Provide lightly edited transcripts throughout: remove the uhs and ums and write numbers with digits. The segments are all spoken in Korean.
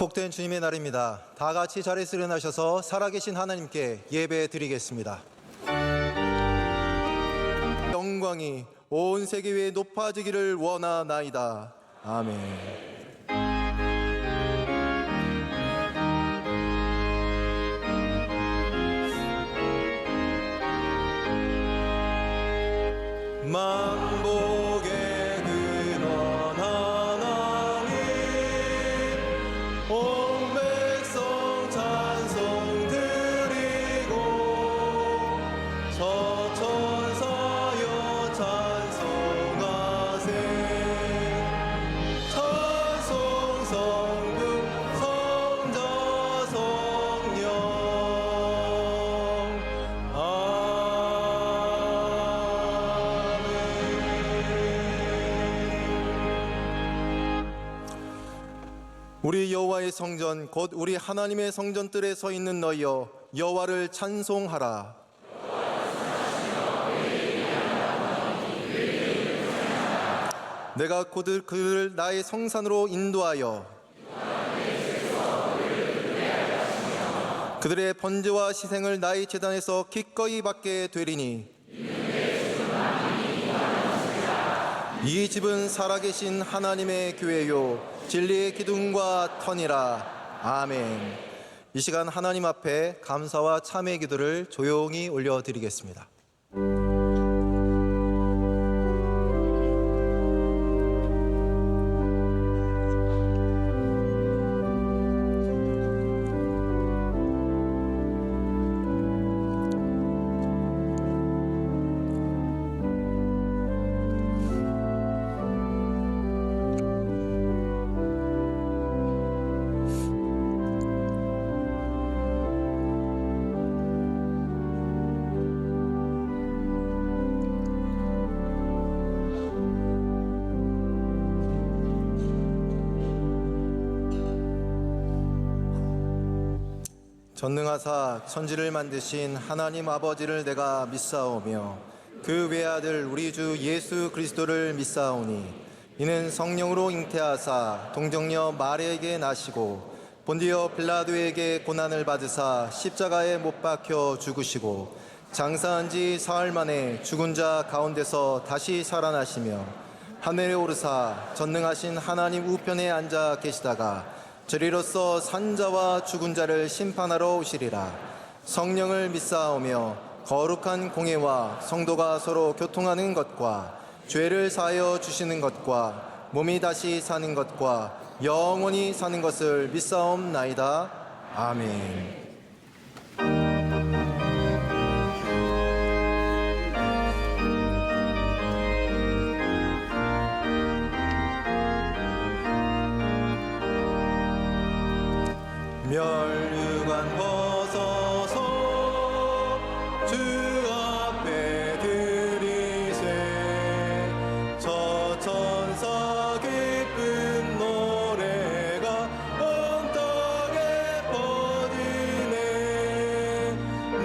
복된 주님의 날입니다. 다 같이 자리에서 일어나셔서 살아계신 하나님께 예배 드리겠습니다. 영광이 온 세계 위에 높아지기를 원하나이다. 아멘. 만복의 근원 하나님, 온 백성 찬송 드리고 서천사여 찬송하세. 찬송 성부 성자 성령. 우리 여호와의 성전 곧 우리 하나님의 성전뜰에 서 있는 너희여, 여호와를 찬송하라. 내가 곧 그를 나의 성산으로 인도하여 그들의 번제와 시생을 나의 제단에서 기꺼이 받게 되리니 이 집은 살아계신 하나님의 교회요 진리의 기둥과 터니라. 아멘. 이 시간 하나님 앞에 감사와 참회의 기도를 조용히 올려드리겠습니다. 전능하사 천지를 만드신 하나님 아버지를 내가 믿사오며 그 외아들 우리 주 예수 그리스도를 믿사오니 이는 성령으로 잉태하사 동정녀 마리아에게 나시고 본디오 빌라도에게 고난을 받으사 십자가에 못 박혀 죽으시고 장사한 지 사흘 만에 죽은 자 가운데서 다시 살아나시며 하늘에 오르사 전능하신 하나님 우편에 앉아 계시다가 저리로서 산자와 죽은 자를 심판하러 오시리라. 성령을 믿사오며 거룩한 공예와 성도가 서로 교통하는 것과 죄를 사하여 주시는 것과 몸이 다시 사는 것과 영원히 사는 것을 믿사옵나이다. 아멘. 멸류관 벗어서 주 앞에 드리세. 저 천사 기쁜 노래가 온 땅에 퍼지네.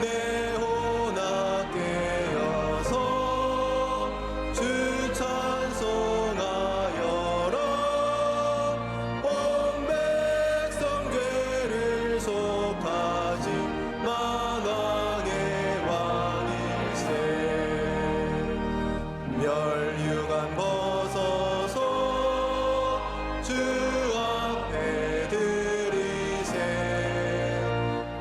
내 혼악 깨어서 주 찬송하여라. 온 백성 죄를 속하지 만왕의 왕일세. 멸류관 벗어서 주 앞에 드리세.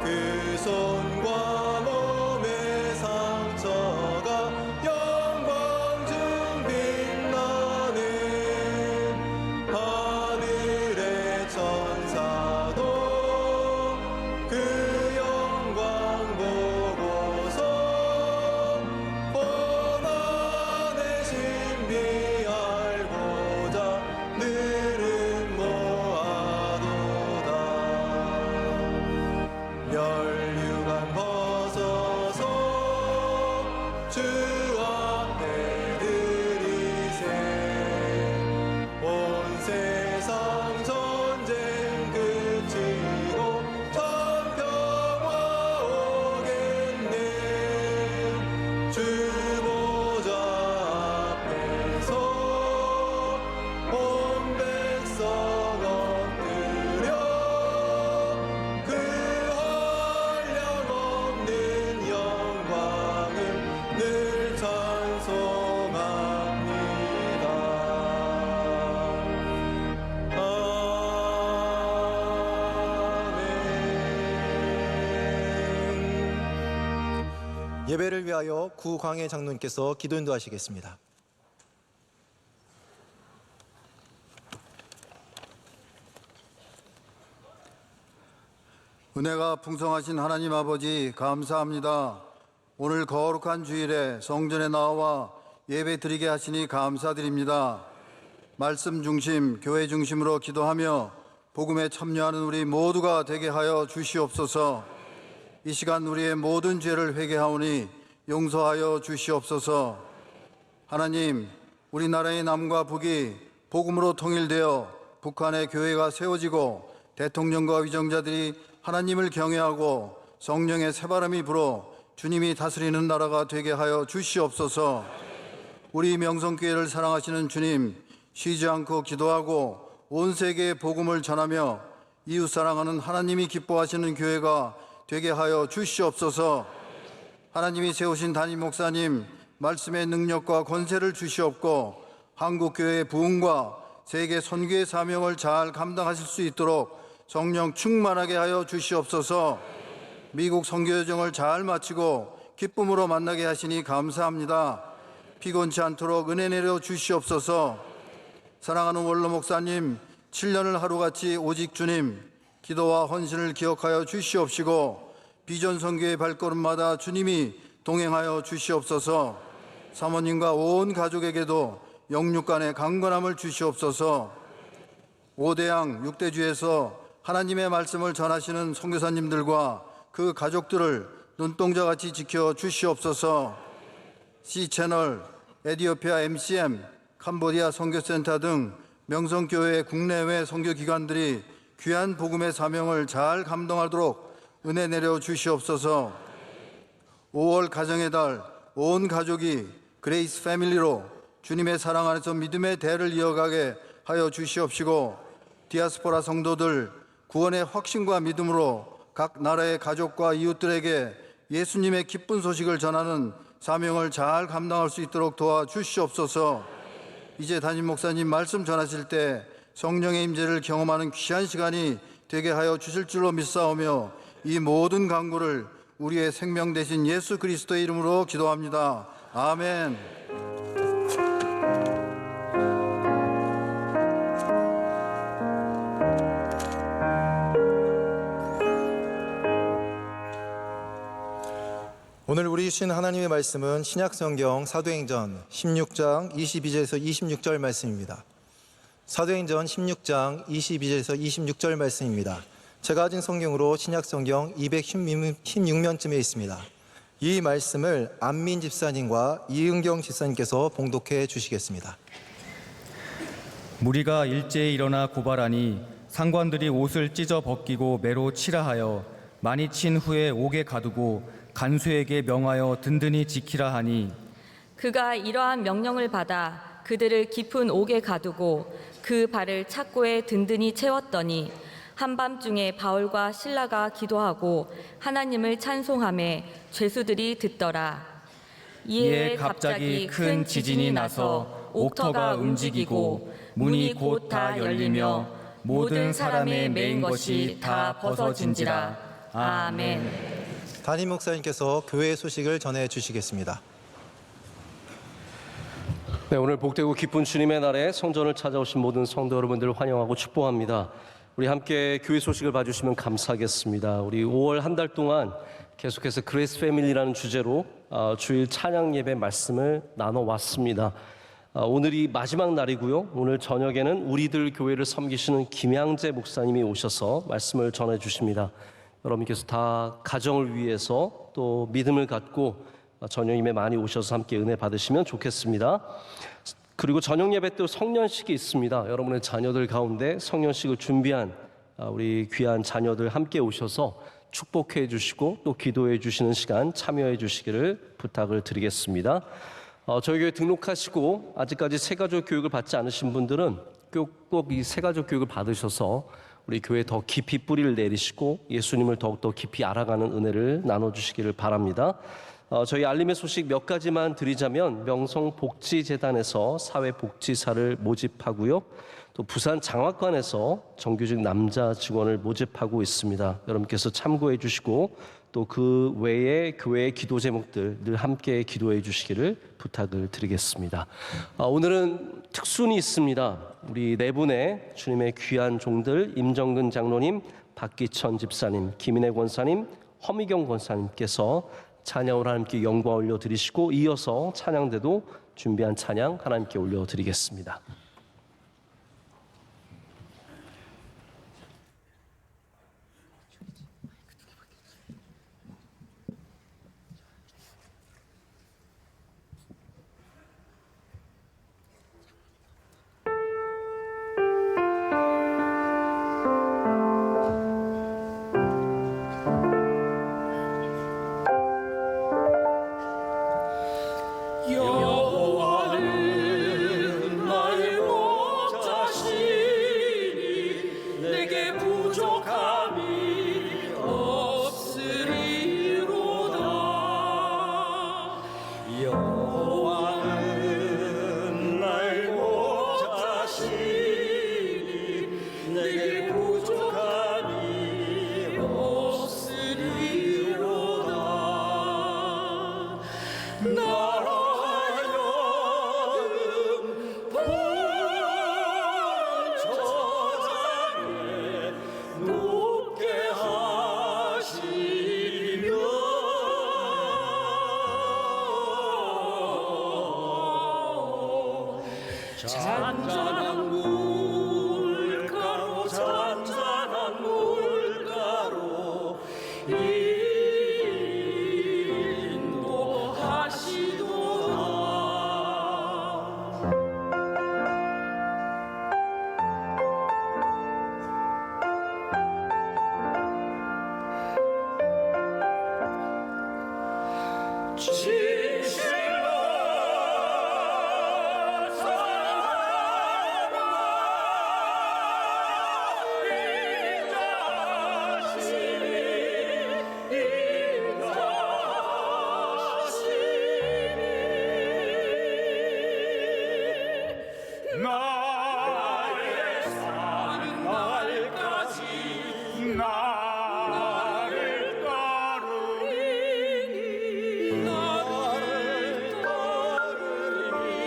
그 손과 몸의 상처가 영광 중 빛나네. 하늘의 천사도 그 영광 보고서 고난의 신비 알고자 늘은 예배를 위하여 구광해 장로님께서 기도 인도하시겠습니다. 은혜가 풍성하신 하나님 아버지 감사합니다. 오늘 거룩한 주일에 성전에 나와 예배 드리게 하시니 감사드립니다. 말씀 중심, 교회 중심으로 기도하며 복음에 참여하는 우리 모두가 되게 하여 주시옵소서. 이 시간 우리의 모든 죄를 회개하오니 용서하여 주시옵소서. 하나님, 우리나라의 남과 북이 복음으로 통일되어 북한의 교회가 세워지고 대통령과 위정자들이 하나님을 경외하고 성령의 새바람이 불어 주님이 다스리는 나라가 되게 하여 주시옵소서. 우리 명성교회를 사랑하시는 주님, 쉬지 않고 기도하고 온 세계에 복음을 전하며 이웃 사랑하는 하나님이 기뻐하시는 교회가 되게 하여 주시옵소서. 하나님이 세우신 담임 목사님 말씀의 능력과 권세를 주시옵고 한국교회의 부흥과 세계 선교의 사명을 잘 감당하실 수 있도록 성령 충만하게 하여 주시옵소서. 미국 선교 여정을 잘 마치고 기쁨으로 만나게 하시니 감사합니다. 피곤치 않도록 은혜 내려 주시옵소서. 사랑하는 원로 목사님 7년을 하루같이 오직 주님 기도와 헌신을 기억하여 주시옵시고 비전 선교의 발걸음마다 주님이 동행하여 주시옵소서. 사모님과 온 가족에게도 영육간의 강건함을 주시옵소서. 5대양 6대주에서 하나님의 말씀을 전하시는 선교사님들과 그 가족들을 눈동자같이 지켜 주시옵소서. C채널, 에티오피아 MCM, 캄보디아 선교센터 등 명성교회 국내외 선교기관들이 귀한 복음의 사명을 잘 감당하도록 은혜 내려 주시옵소서. 5월 가정의 달, 온 가족이 그레이스 패밀리로 주님의 사랑 안에서 믿음의 대를 이어가게 하여 주시옵시고 디아스포라 성도들 구원의 확신과 믿음으로 각 나라의 가족과 이웃들에게 예수님의 기쁜 소식을 전하는 사명을 잘 감당할 수 있도록 도와주시옵소서. 이제 담임 목사님 말씀 전하실 때 성령의 임재를 경험하는 귀한 시간이 되게 하여 주실 줄로 믿사오며 이 모든 간구를 우리의 생명 되신 예수 그리스도의 이름으로 기도합니다. 아멘. 오늘 우리 주신 하나님의 말씀은 신약성경 사도행전 16장 22절에서 26절 말씀입니다. 사도행전 16장 22절에서 26절 말씀입니다. 제가 가진 성경으로 신약성경 216면쯤에 있습니다. 이 말씀을 안민 집사님과 이은경 집사님께서 봉독해 주시겠습니다. 무리가 일제히 일어나 고발하니 상관들이 옷을 찢어 벗기고 매로 치라하여 많이 친 후에 옥에 가두고 간수에게 명하여 든든히 지키라 하니 그가 이러한 명령을 받아 그들을 깊은 옥에 가두고 그 발을 착고에 든든히 채웠더니 한밤중에 바울과 실라가 기도하고 하나님을 찬송하며 죄수들이 듣더라. 이에 갑자기 큰 지진이 나서 옥터가 움직이고 문이 곧 다 열리며 모든 사람의 매인 것이 다 벗어진지라. 아멘. 담임 목사님께서 교회 소식을 전해 주시겠습니다. 네, 오늘 복되고 기쁜 주님의 날에 성전을 찾아오신 모든 성도 여러분들을 환영하고 축복합니다. 우리 함께 교회 소식을 봐주시면 감사하겠습니다. 우리 5월 한 달 동안 계속해서 그레이스 패밀리라는 주제로 주일 찬양 예배 말씀을 나눠왔습니다. 오늘이 마지막 날이고요. 오늘 저녁에는 우리들 교회를 섬기시는 김양재 목사님이 오셔서 말씀을 전해 주십니다. 여러분께서 다 가정을 위해서 또 믿음을 갖고 저녁임에 많이 오셔서 함께 은혜 받으시면 좋겠습니다. 그리고 저녁 예배 때 성년식이 있습니다. 여러분의 자녀들 가운데 성년식을 준비한 우리 귀한 자녀들 함께 오셔서 축복해 주시고 또 기도해 주시는 시간 참여해 주시기를 부탁을 드리겠습니다. 저희 교회 등록하시고 아직까지 새가족 교육을 받지 않으신 분들은 꼭 이 새가족 교육을 받으셔서 우리 교회에 더 깊이 뿌리를 내리시고 예수님을 더욱더 깊이 알아가는 은혜를 나눠주시기를 바랍니다. 저희 알림의 소식 몇 가지만 드리자면 명성복지재단에서 사회복지사를 모집하고요. 또 부산 장학관에서 정규직 남자 직원을 모집하고 있습니다. 여러분께서 참고해 주시고 또 그 외에 교회의 기도 제목들 늘 함께 기도해 주시기를 부탁을 드리겠습니다. 오늘은 특순이 있습니다. 우리 네 분의 주님의 귀한 종들 임정근 장로님, 박기천 집사님, 김인혜 권사님, 허미경 권사님께서 찬양을 하나님께 영광 올려드리시고 이어서 찬양대도 준비한 찬양 하나님께 올려드리겠습니다. 여호와는 나의 목자시니 내게 부족함이 없으리로다. 여호와는 나의 목자시니 내게 부족함이 없으리로다. 잔잔한 물가로 잔잔한 물가로 인도하시도다. 나의 사는 날까지 나를 따르리니 나를 따르리니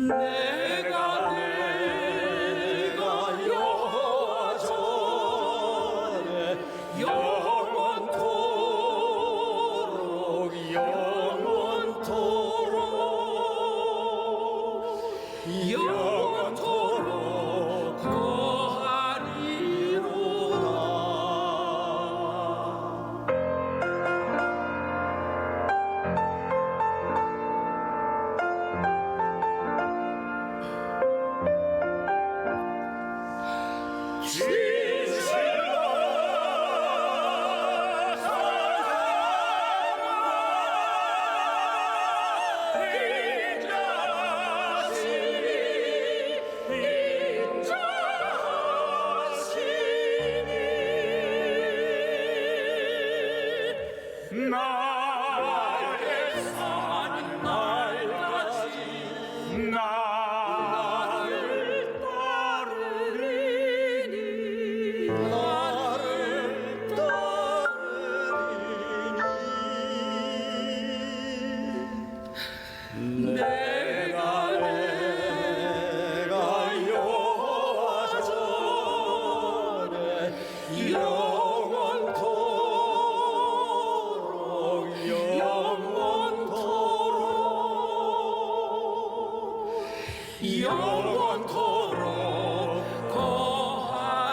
내가 여호와 전에 영원토록 영원토록 거하리로다. 나의 사는 날까지 나를 따르리니 나를 따르리니 내가 여호와 전에 영원토록 거하리로다.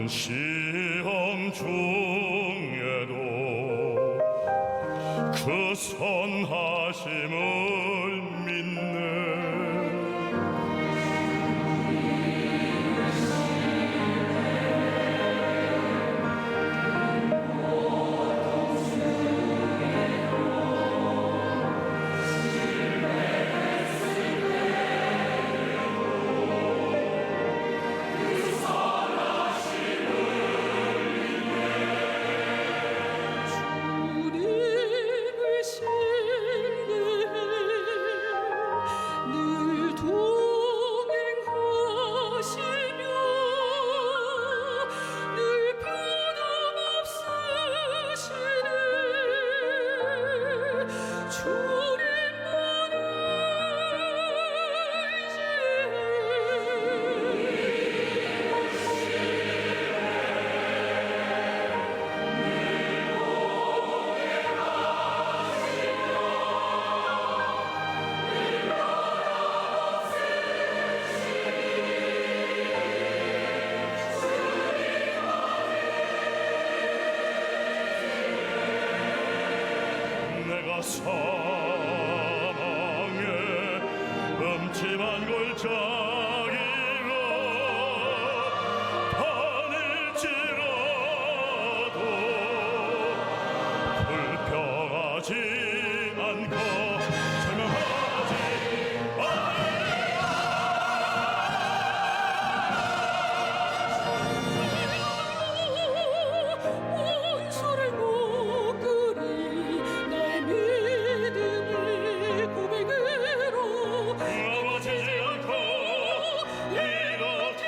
시험 중에도 그 선하심을 믿네. 주님을 신뢰해 늘 동행하시며 늘 변함없으시네. 주님만 내가 사망의 음침한 골짜기로 다닐지라도 불평하지 않고 절망하지 원수를 못 그리 나의 믿음의 고백으로 넘어지지 않고 이렇게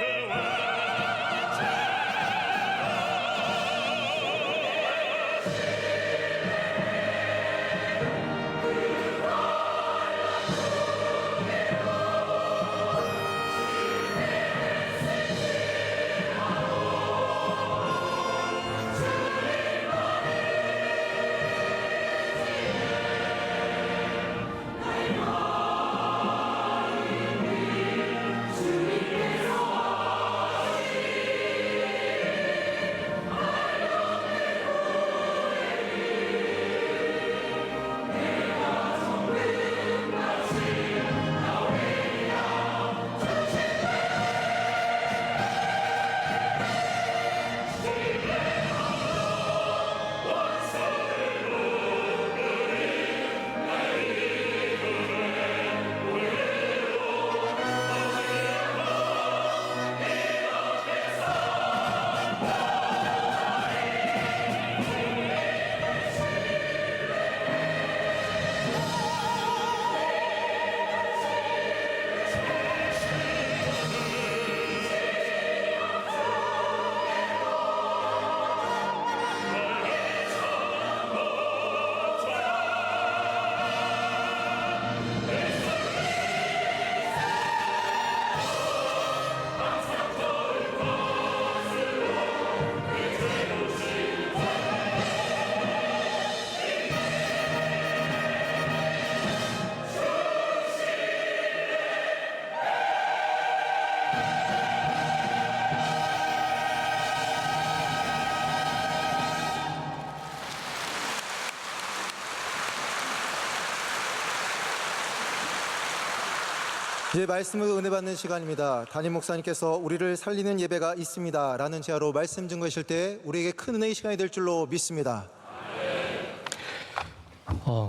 이제 말씀으로 은혜 받는 시간입니다. 담임 목사님께서 우리를 살리는 예배가 있습니다 라는 제화로 말씀 증거하실 때 우리에게 큰 은혜의 시간이 될 줄로 믿습니다.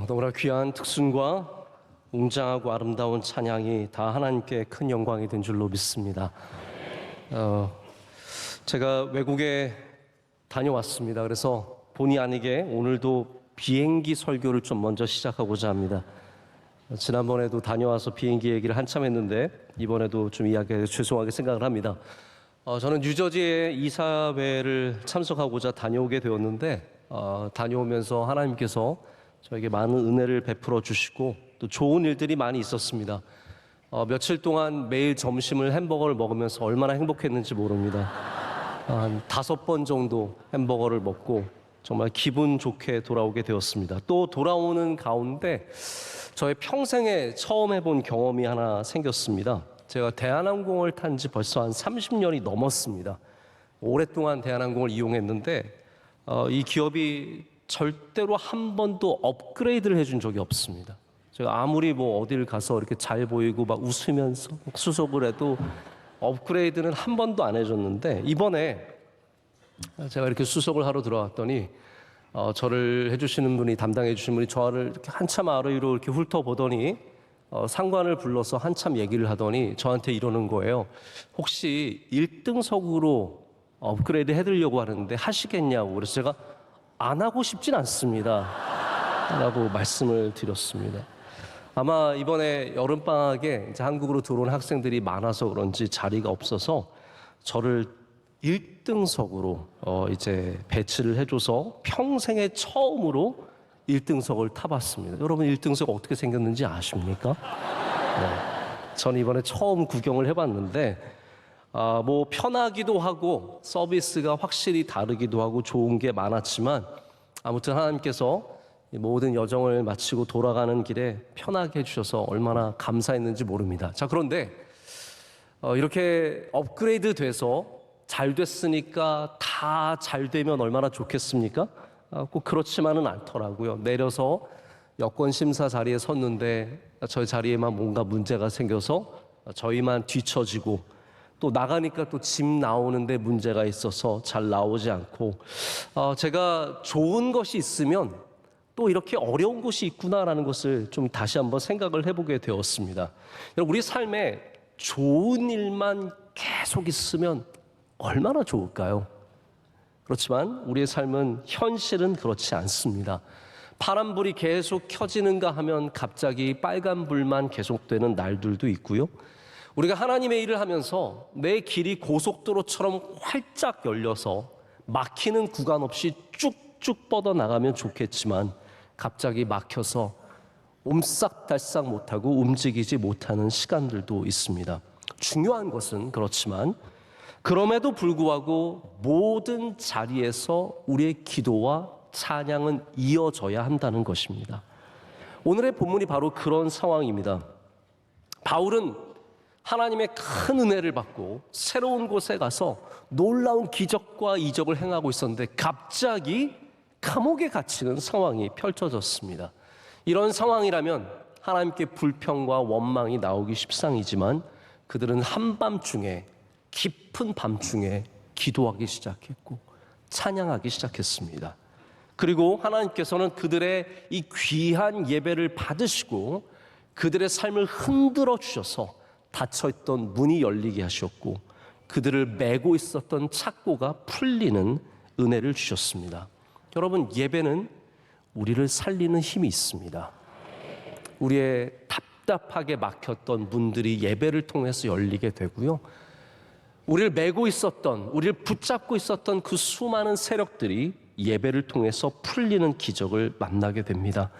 너무나 귀한 특순과 웅장하고 아름다운 찬양이 다 하나님께 큰 영광이 된 줄로 믿습니다. 제가 외국에 다녀왔습니다. 그래서 본의 아니게 오늘도 비행기 설교를 좀 먼저 시작하고자 합니다. 지난번에도 다녀와서 비행기 얘기를 한참 했는데 이번에도 좀 이야기해서 죄송하게 생각을 합니다. 저는 뉴저지에 이사회를 참석하고자 다녀오게 되었는데 다녀오면서 하나님께서 저에게 많은 은혜를 베풀어 주시고 또 좋은 일들이 많이 있었습니다. 며칠 동안 매일 점심을 햄버거를 먹으면서 얼마나 행복했는지 모릅니다. 한 5번 정도 햄버거를 먹고 정말 기분 좋게 돌아오게 되었습니다. 또 돌아오는 가운데 저의 평생에 처음 해본 경험이 하나 생겼습니다. 제가 대한항공을 탄 지 벌써 한 30년이 넘었습니다. 오랫동안 대한항공을 이용했는데 이 기업이 절대로 한 번도 업그레이드를 해준 적이 없습니다. 제가 아무리 뭐 어딜 가서 이렇게 잘 보이고 막 웃으면서 수속을 해도 업그레이드는 한 번도 안 해줬는데, 이번에 제가 이렇게 수속을 하러 들어왔더니 저를 해주시는 분이, 담당해 주신 분이 저를 이렇게 한참 아래로 이렇게 훑어보더니 상관을 불러서 한참 얘기를 하더니 저한테 이러는 거예요. 혹시 1등석으로 업그레이드 해드리려고 하는데 하시겠냐고. 그래서 제가 안 하고 싶진 않습니다 라고 말씀을 드렸습니다. 아마 이번에 여름방학에 이제 한국으로 들어온 학생들이 많아서 그런지 자리가 없어서 저를 1등석으로 이제 배치를 해줘서 평생에 처음으로 1등석을 타봤습니다. 여러분 1등석 어떻게 생겼는지 아십니까? 네. 전 이번에 처음 구경을 해봤는데 뭐 편하기도 하고 서비스가 확실히 다르기도 하고 좋은 게 많았지만, 아무튼 하나님께서 모든 여정을 마치고 돌아가는 길에 편하게 해주셔서 얼마나 감사했는지 모릅니다. 자, 그런데 이렇게 업그레이드 돼서 잘 됐으니까 다 잘 되면 얼마나 좋겠습니까? 꼭 그렇지만은 않더라고요. 내려서 여권 심사 자리에 섰는데 저 자리에만 뭔가 문제가 생겨서 저희만 뒤처지고, 또 나가니까 또 짐 나오는데 문제가 있어서 잘 나오지 않고, 제가 좋은 것이 있으면 또 이렇게 어려운 것이 있구나라는 것을 좀 다시 한번 생각을 해보게 되었습니다. 여러분, 우리 삶에 좋은 일만 계속 있으면 얼마나 좋을까요? 그렇지만 우리의 삶은 현실은 그렇지 않습니다. 파란불이 계속 켜지는가 하면 갑자기 빨간불만 계속되는 날들도 있고요. 우리가 하나님의 일을 하면서 내 길이 고속도로처럼 활짝 열려서 막히는 구간 없이 쭉쭉 뻗어나가면 좋겠지만, 갑자기 막혀서 옴싹달싹 못하고 움직이지 못하는 시간들도 있습니다. 중요한 것은 그렇지만 그럼에도 불구하고 모든 자리에서 우리의 기도와 찬양은 이어져야 한다는 것입니다. 오늘의 본문이 바로 그런 상황입니다. 바울은 하나님의 큰 은혜를 받고 새로운 곳에 가서 놀라운 기적과 이적을 행하고 있었는데 갑자기 감옥에 갇히는 상황이 펼쳐졌습니다. 이런 상황이라면 하나님께 불평과 원망이 나오기 십상이지만 그들은 한밤중에, 깊은 밤중에 기도하기 시작했고 찬양하기 시작했습니다. 그리고 하나님께서는 그들의 이 귀한 예배를 받으시고 그들의 삶을 흔들어 주셔서 닫혀있던 문이 열리게 하셨고 그들을 메고 있었던 착고가 풀리는 은혜를 주셨습니다. 여러분, 예배는 우리를 살리는 힘이 있습니다. 우리의 답답하게 막혔던 문들이 예배를 통해서 열리게 되고요. 우리를 메고 있었던, 우리를 붙잡고 있었던 그 수많은 세력들이 예배를 통해서 풀리는 기적을 만나게 됩니다.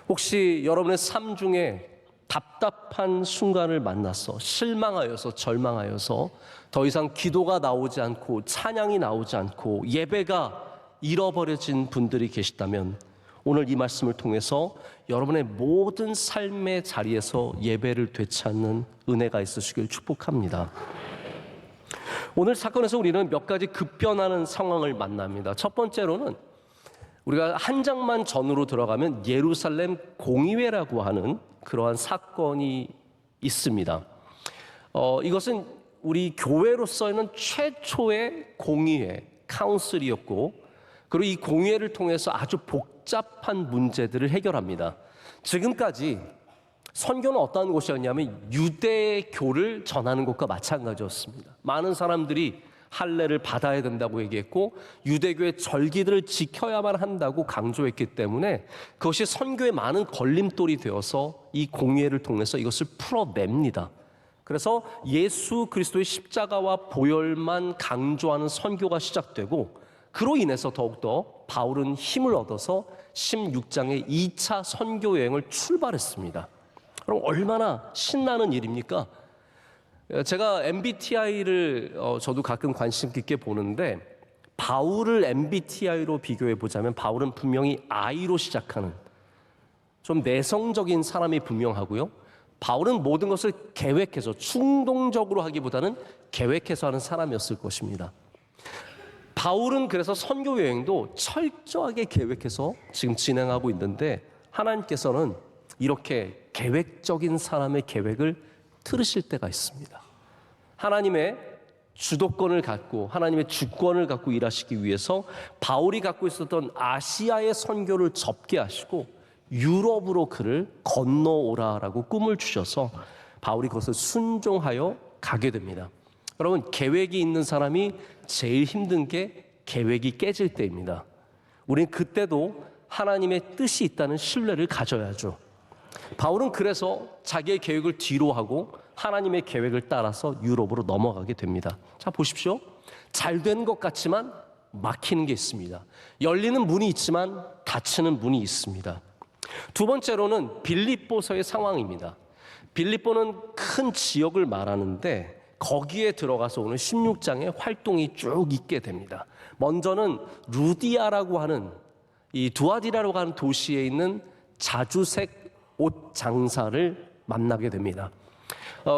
혹시 여러분의 삶 중에 답답한 순간을 만나서 실망하여서 절망하여서 더 이상 기도가 나오지 않고 찬양이 나오지 않고 예배가 잃어버려진 분들이 계시다면 오늘 이 말씀을 통해서 여러분의 모든 삶의 자리에서 예배를 되찾는 은혜가 있으시길 축복합니다. 오늘 사건에서 우리는 몇 가지 급변하는 상황을 만납니다. 첫 번째로는 우리가 한 장만 전으로 들어가면 예루살렘 공의회라고 하는 그러한 사건이 있습니다. 이것은 우리 교회로서는 최초의 공의회, 카운슬이었고, 그리고 이 공의회를 통해서 아주 복잡한 문제들을 해결합니다. 지금까지 선교는 어떤 곳이었냐면 유대교를 전하는 것과 마찬가지였습니다. 많은 사람들이 할례를 받아야 된다고 얘기했고 유대교의 절기들을 지켜야만 한다고 강조했기 때문에 그것이 선교의 많은 걸림돌이 되어서 이 공의회를 통해서 이것을 풀어냅니다. 그래서 예수 그리스도의 십자가와 보혈만 강조하는 선교가 시작되고 그로 인해서 더욱더 바울은 힘을 얻어서 16장의 2차 선교 여행을 출발했습니다. 그럼 얼마나 신나는 일입니까? 제가 MBTI를 저도 가끔 관심 깊게 보는데 바울을 MBTI로 비교해 보자면 바울은 분명히 I로 시작하는 좀 내성적인 사람이 분명하고요. 바울은 모든 것을 계획해서 충동적으로 하기보다는 계획해서 하는 사람이었을 것입니다. 바울은 그래서 선교 여행도 철저하게 계획해서 지금 진행하고 있는데 하나님께서는 이렇게 계획적인 사람의 계획을 틀으실 때가 있습니다. 하나님의 주도권을 갖고 하나님의 주권을 갖고 일하시기 위해서 바울이 갖고 있었던 아시아의 선교를 접게 하시고 유럽으로 그를 건너오라라고 꿈을 주셔서 바울이 그것을 순종하여 가게 됩니다. 여러분, 계획이 있는 사람이 제일 힘든 게 계획이 깨질 때입니다. 우린 그때도 하나님의 뜻이 있다는 신뢰를 가져야죠. 바울은 그래서 자기의 계획을 뒤로 하고 하나님의 계획을 따라서 유럽으로 넘어가게 됩니다. 자, 보십시오. 잘 된 것 같지만 막히는 게 있습니다. 열리는 문이 있지만 닫히는 문이 있습니다. 두 번째로는 빌립보서의 상황입니다. 빌립보는 큰 지역을 말하는데 거기에 들어가서 오늘 16장에 활동이 쭉 있게 됩니다. 먼저는 루디아라고 하는 이 두아디라라고 하는 도시에 있는 자주색 옷 장사를 만나게 됩니다.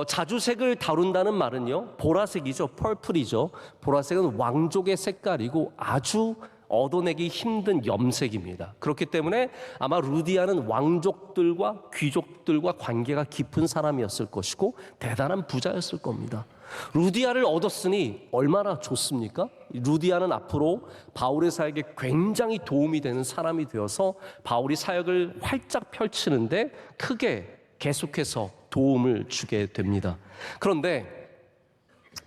자주색을 다룬다는 말은요, 보라색이죠, 펄플이죠. 보라색은 왕족의 색깔이고 아주 얻어내기 힘든 염색입니다. 그렇기 때문에 아마 루디아는 왕족들과 귀족들과 관계가 깊은 사람이었을 것이고 대단한 부자였을 겁니다. 루디아를 얻었으니 얼마나 좋습니까? 루디아는 앞으로 바울의 사역에 굉장히 도움이 되는 사람이 되어서 바울이 사역을 활짝 펼치는데 크게 계속해서 도움을 주게 됩니다. 그런데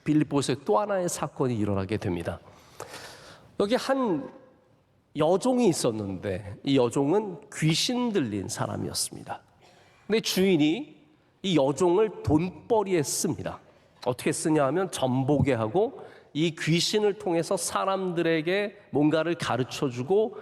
빌립보에서 또 하나의 사건이 일어나게 됩니다. 여기 한 여종이 있었는데 이 여종은 귀신 들린 사람이었습니다. 근데 주인이 이 여종을 돈벌이에 씁니다. 어떻게 쓰냐 하면 전보게 하고 이 귀신을 통해서 사람들에게 뭔가를 가르쳐주고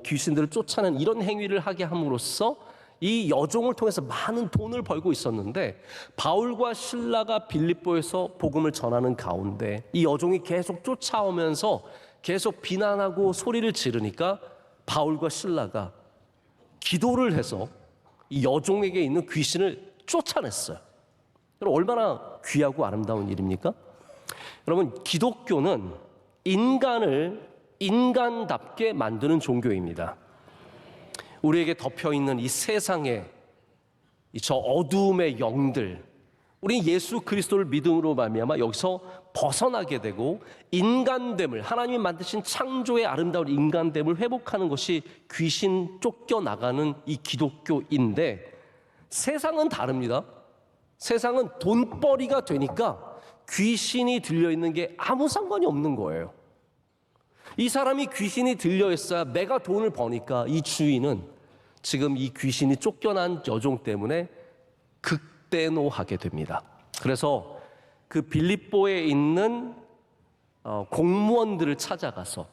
귀신들을 쫓아내는 이런 행위를 하게 함으로써 이 여종을 통해서 많은 돈을 벌고 있었는데 바울과 실라가 빌립보에서 복음을 전하는 가운데 이 여종이 계속 쫓아오면서 계속 비난하고 소리를 지르니까 바울과 실라가 기도를 해서 이 여종에게 있는 귀신을 쫓아냈어요. 여러분, 얼마나 귀하고 아름다운 일입니까? 여러분, 기독교는 인간을 인간답게 만드는 종교입니다. 우리에게 덮여있는 이 세상의 저 어두움의 영들, 우리 예수 그리스도를 믿음으로 말미암아 여기서 벗어나게 되고 인간됨을, 하나님이 만드신 창조의 아름다운 인간됨을 회복하는 것이 귀신 쫓겨나가는 이 기독교인데 세상은 다릅니다. 세상은 돈벌이가 되니까 귀신이 들려있는 게 아무 상관이 없는 거예요. 이 사람이 귀신이 들려있어야 내가 돈을 버니까 이 주인은 지금 이 귀신이 쫓겨난 여종 때문에 극대노하게 됩니다. 그래서 그 빌립보에 있는 공무원들을 찾아가서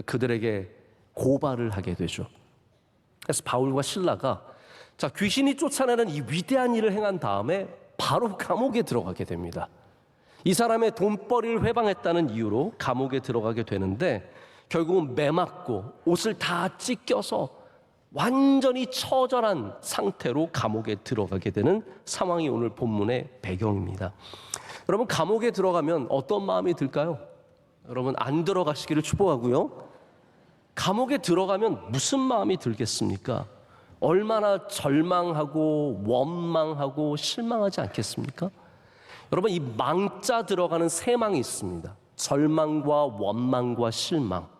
그들에게 고발을 하게 되죠. 그래서 바울과 실라가 귀신이 쫓아내는 이 위대한 일을 행한 다음에 바로 감옥에 들어가게 됩니다. 이 사람의 돈벌이를 회방했다는 이유로 감옥에 들어가게 되는데 결국은 매맞고 옷을 다 찢겨서 완전히 처절한 상태로 감옥에 들어가게 되는 상황이 오늘 본문의 배경입니다. 여러분, 감옥에 들어가면 어떤 마음이 들까요? 여러분, 안 들어가시기를 축복하고요. 감옥에 들어가면 무슨 마음이 들겠습니까? 얼마나 절망하고 원망하고 실망하지 않겠습니까? 여러분, 이 망자 들어가는 세 망이 있습니다. 절망과 원망과 실망.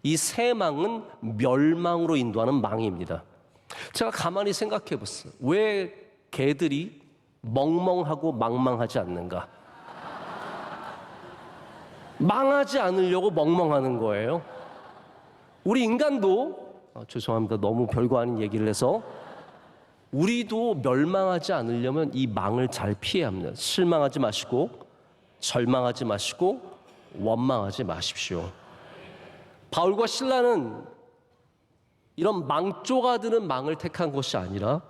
이 세 망은 멸망으로 인도하는 망입니다. 제가 가만히 생각해 봤어요. 왜 개들이 멍멍하고 망망하지 않는가? 망하지 않으려고 멍멍하는 거예요. 우리 인간도 죄송합니다. 너무 별거 아닌 얘기를 해서 우리도 멸망하지 않으려면 이 망을 잘 피해야 합니다. 실망하지 마시고 절망하지 마시고 원망하지 마십시오. 바울과 실라는 이런 망조가 드는 망을 택한 것이 아니라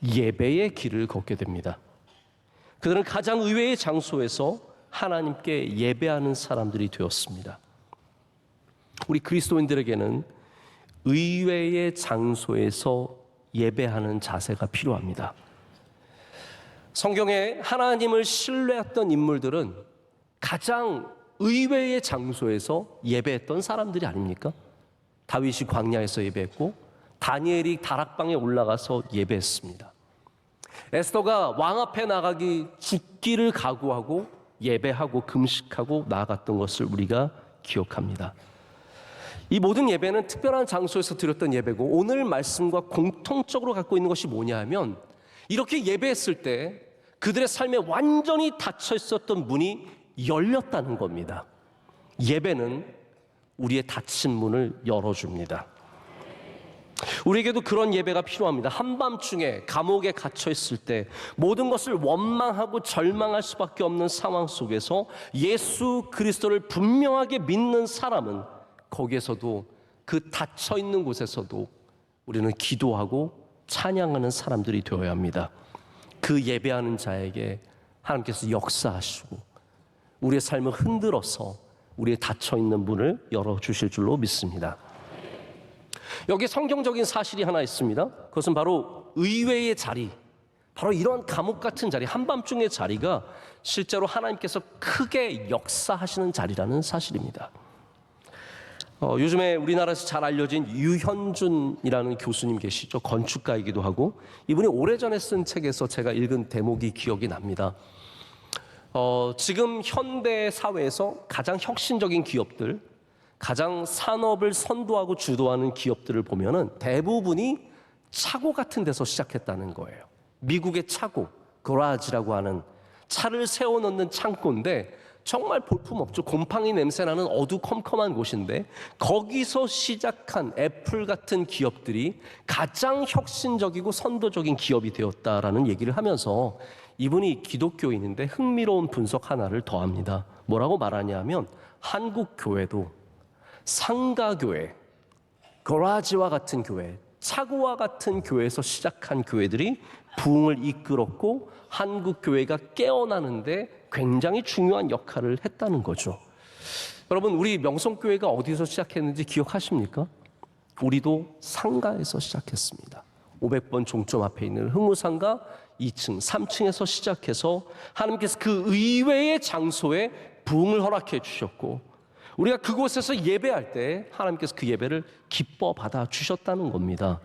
예배의 길을 걷게 됩니다. 그들은 가장 의외의 장소에서 하나님께 예배하는 사람들이 되었습니다. 우리 그리스도인들에게는 의외의 장소에서 예배하는 자세가 필요합니다. 성경에 하나님을 신뢰했던 인물들은 가장 의외의 장소에서 예배했던 사람들이 아닙니까? 다윗이 광야에서 예배했고 다니엘이 다락방에 올라가서 예배했습니다. 에스더가 왕 앞에 나가기 죽기를 각오하고 예배하고 금식하고 나아갔던 것을 우리가 기억합니다. 이 모든 예배는 특별한 장소에서 드렸던 예배고 오늘 말씀과 공통적으로 갖고 있는 것이 뭐냐 하면 이렇게 예배했을 때 그들의 삶에 완전히 닫혀 있었던 문이 열렸다는 겁니다. 예배는 우리의 닫힌 문을 열어줍니다. 우리에게도 그런 예배가 필요합니다. 한밤중에 감옥에 갇혀 있을 때 모든 것을 원망하고 절망할 수밖에 없는 상황 속에서 예수 그리스도를 분명하게 믿는 사람은 거기에서도 그 닫혀 있는 곳에서도 우리는 기도하고 찬양하는 사람들이 되어야 합니다. 그 예배하는 자에게 하나님께서 역사하시고 우리의 삶을 흔들어서 우리의 닫혀 있는 문을 열어주실 줄로 믿습니다. 여기 성경적인 사실이 하나 있습니다. 그것은 바로 의외의 자리, 바로 이런 감옥 같은 자리, 한밤중의 자리가 실제로 하나님께서 크게 역사하시는 자리라는 사실입니다. 요즘에 우리나라에서 잘 알려진 유현준이라는 교수님 계시죠. 건축가이기도 하고 이분이 오래전에 쓴 책에서 제가 읽은 대목이 기억이 납니다. 지금 현대 사회에서 가장 혁신적인 기업들, 가장 산업을 선도하고 주도하는 기업들을 보면은 대부분이 차고 같은 데서 시작했다는 거예요. 미국의 차고, 거라지라고 하는 차를 세워놓는 창고인데 정말 볼품없죠. 곰팡이 냄새나는 어두컴컴한 곳인데 거기서 시작한 애플 같은 기업들이 가장 혁신적이고 선도적인 기업이 되었다라는 얘기를 하면서 이분이 기독교인인데 흥미로운 분석 하나를 더합니다. 뭐라고 말하냐면 한국 교회도 상가교회, 거라지와 같은 교회, 차고와 같은 교회에서 시작한 교회들이 부흥을 이끌었고 한국 교회가 깨어나는데 굉장히 중요한 역할을 했다는 거죠. 여러분, 우리 명성교회가 어디서 시작했는지 기억하십니까? 우리도 상가에서 시작했습니다. 500번 종점 앞에 있는 흥우상가 2층, 3층에서 시작해서 하나님께서 그 의외의 장소에 부흥을 허락해 주셨고 우리가 그곳에서 예배할 때 하나님께서 그 예배를 기뻐 받아 주셨다는 겁니다.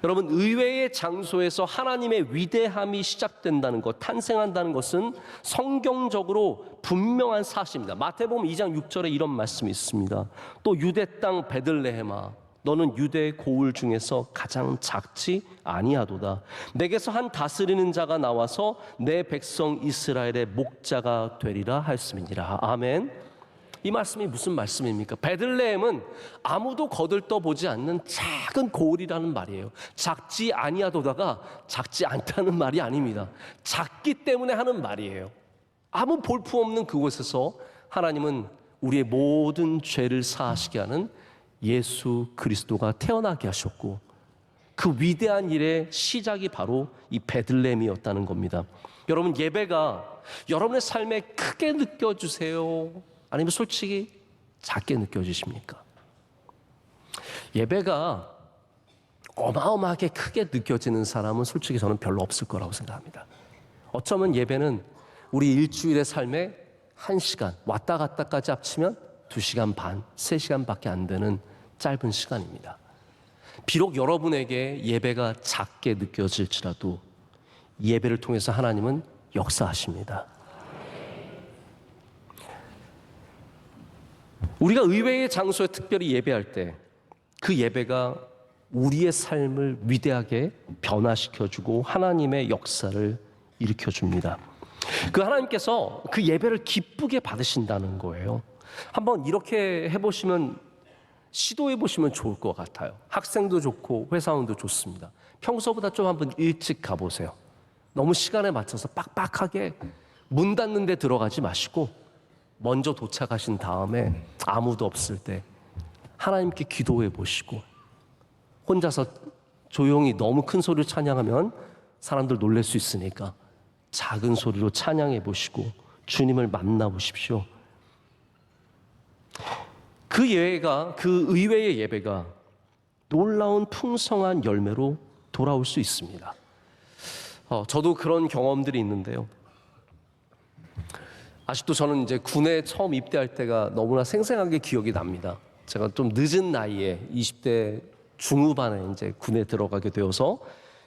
여러분, 의외의 장소에서 하나님의 위대함이 시작된다는 것, 탄생한다는 것은 성경적으로 분명한 사실입니다. 마태복음 2장 6절에 이런 말씀이 있습니다. 또 유대 땅 베들레헴아, 너는 유대의 고을 중에서 가장 작지 아니하도다. 내게서 한 다스리는 자가 나와서 내 백성 이스라엘의 목자가 되리라 하였음이니라. 아멘. 이 말씀이 무슨 말씀입니까? 베들레헴은 아무도 거들떠보지 않는 작은 고을이라는 말이에요. 작지 아니하도다가 작지 않다는 말이 아닙니다. 작기 때문에 하는 말이에요. 아무 볼품없는 그곳에서 하나님은 우리의 모든 죄를 사하시게 하는 예수 그리스도가 태어나게 하셨고 그 위대한 일의 시작이 바로 이 베들레헴이었다는 겁니다. 여러분, 예배가 여러분의 삶에 크게 느껴지세요? 아니면 솔직히 작게 느껴지십니까? 예배가 어마어마하게 크게 느껴지는 사람은 솔직히 저는 별로 없을 거라고 생각합니다. 어쩌면 예배는 우리 일주일의 삶에 1시간, 왔다 갔다까지 합치면 2시간 반, 3시간밖에 안 되는 짧은 시간입니다. 비록 여러분에게 예배가 작게 느껴질지라도 예배를 통해서 하나님은 역사하십니다. 우리가 의외의 장소에 특별히 예배할 때 그 예배가 우리의 삶을 위대하게 변화시켜주고 하나님의 역사를 일으켜줍니다. 그 하나님께서 그 예배를 기쁘게 받으신다는 거예요. 한번 이렇게 해보시면, 시도해보시면 좋을 것 같아요. 학생도 좋고 회사원도 좋습니다. 평소보다 좀 한번 일찍 가보세요. 너무 시간에 맞춰서 빡빡하게 문 닫는 데 들어가지 마시고 먼저 도착하신 다음에 아무도 없을 때 하나님께 기도해 보시고, 혼자서 조용히 너무 큰 소리로 찬양하면 사람들 놀랄 수 있으니까 작은 소리로 찬양해 보시고 주님을 만나 보십시오. 그 예배가, 그 의외의 예배가 놀라운 풍성한 열매로 돌아올 수 있습니다. 저도 그런 경험들이 있는데요. 아직도 저는 이제 군에 처음 입대할 때가 너무나 생생하게 기억이 납니다. 제가 좀 늦은 나이에 20대 중후반에 이제 군에 들어가게 되어서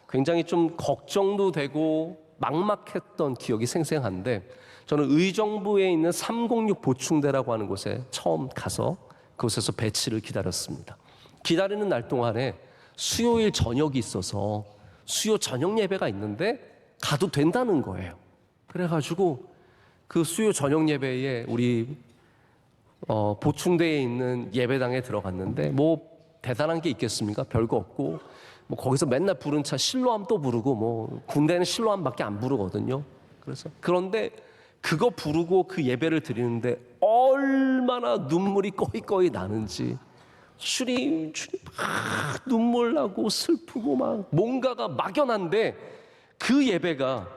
굉장히 좀 걱정도 되고 막막했던 기억이 생생한데, 저는 의정부에 있는 306 보충대라고 하는 곳에 처음 가서 그곳에서 배치를 기다렸습니다. 기다리는 날 동안에 수요일 저녁이 있어서 수요 저녁 예배가 있는데 가도 된다는 거예요. 그래가지고 그 수요 저녁 예배에 우리 보충대에 있는 예배당에 들어갔는데 뭐 대단한 게 있겠습니까? 별거 없고 뭐 거기서 맨날 부른 차 실로암 또 부르고, 뭐 군대는 실로암밖에 안 부르거든요. 그런데 그거 부르고 그 예배를 드리는데 얼마나 눈물이 꺼이꺼이 나는지, 주님 막 눈물 나고 슬프고 막 뭔가가 막연한데, 그 예배가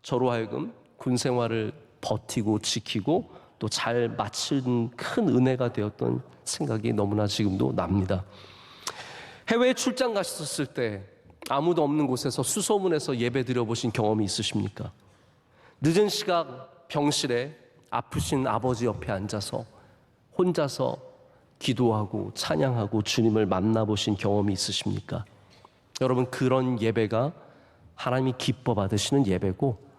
저로 하여금 군 생활을 버티고 지키고 또 잘 마친 큰 은혜가 되었던 생각이 너무나 지금도 납니다. 해외 출장 가셨을 때 아무도 없는 곳에서 수소문해서 예배 드려보신 경험이 있으십니까? 늦은 시각 병실에 아프신 아버지 옆에 앉아서 혼자서 기도하고 찬양하고 주님을 만나보신 경험이 있으십니까? 여러분, 그런 예배가 하나님이 기뻐 받으시는 예배고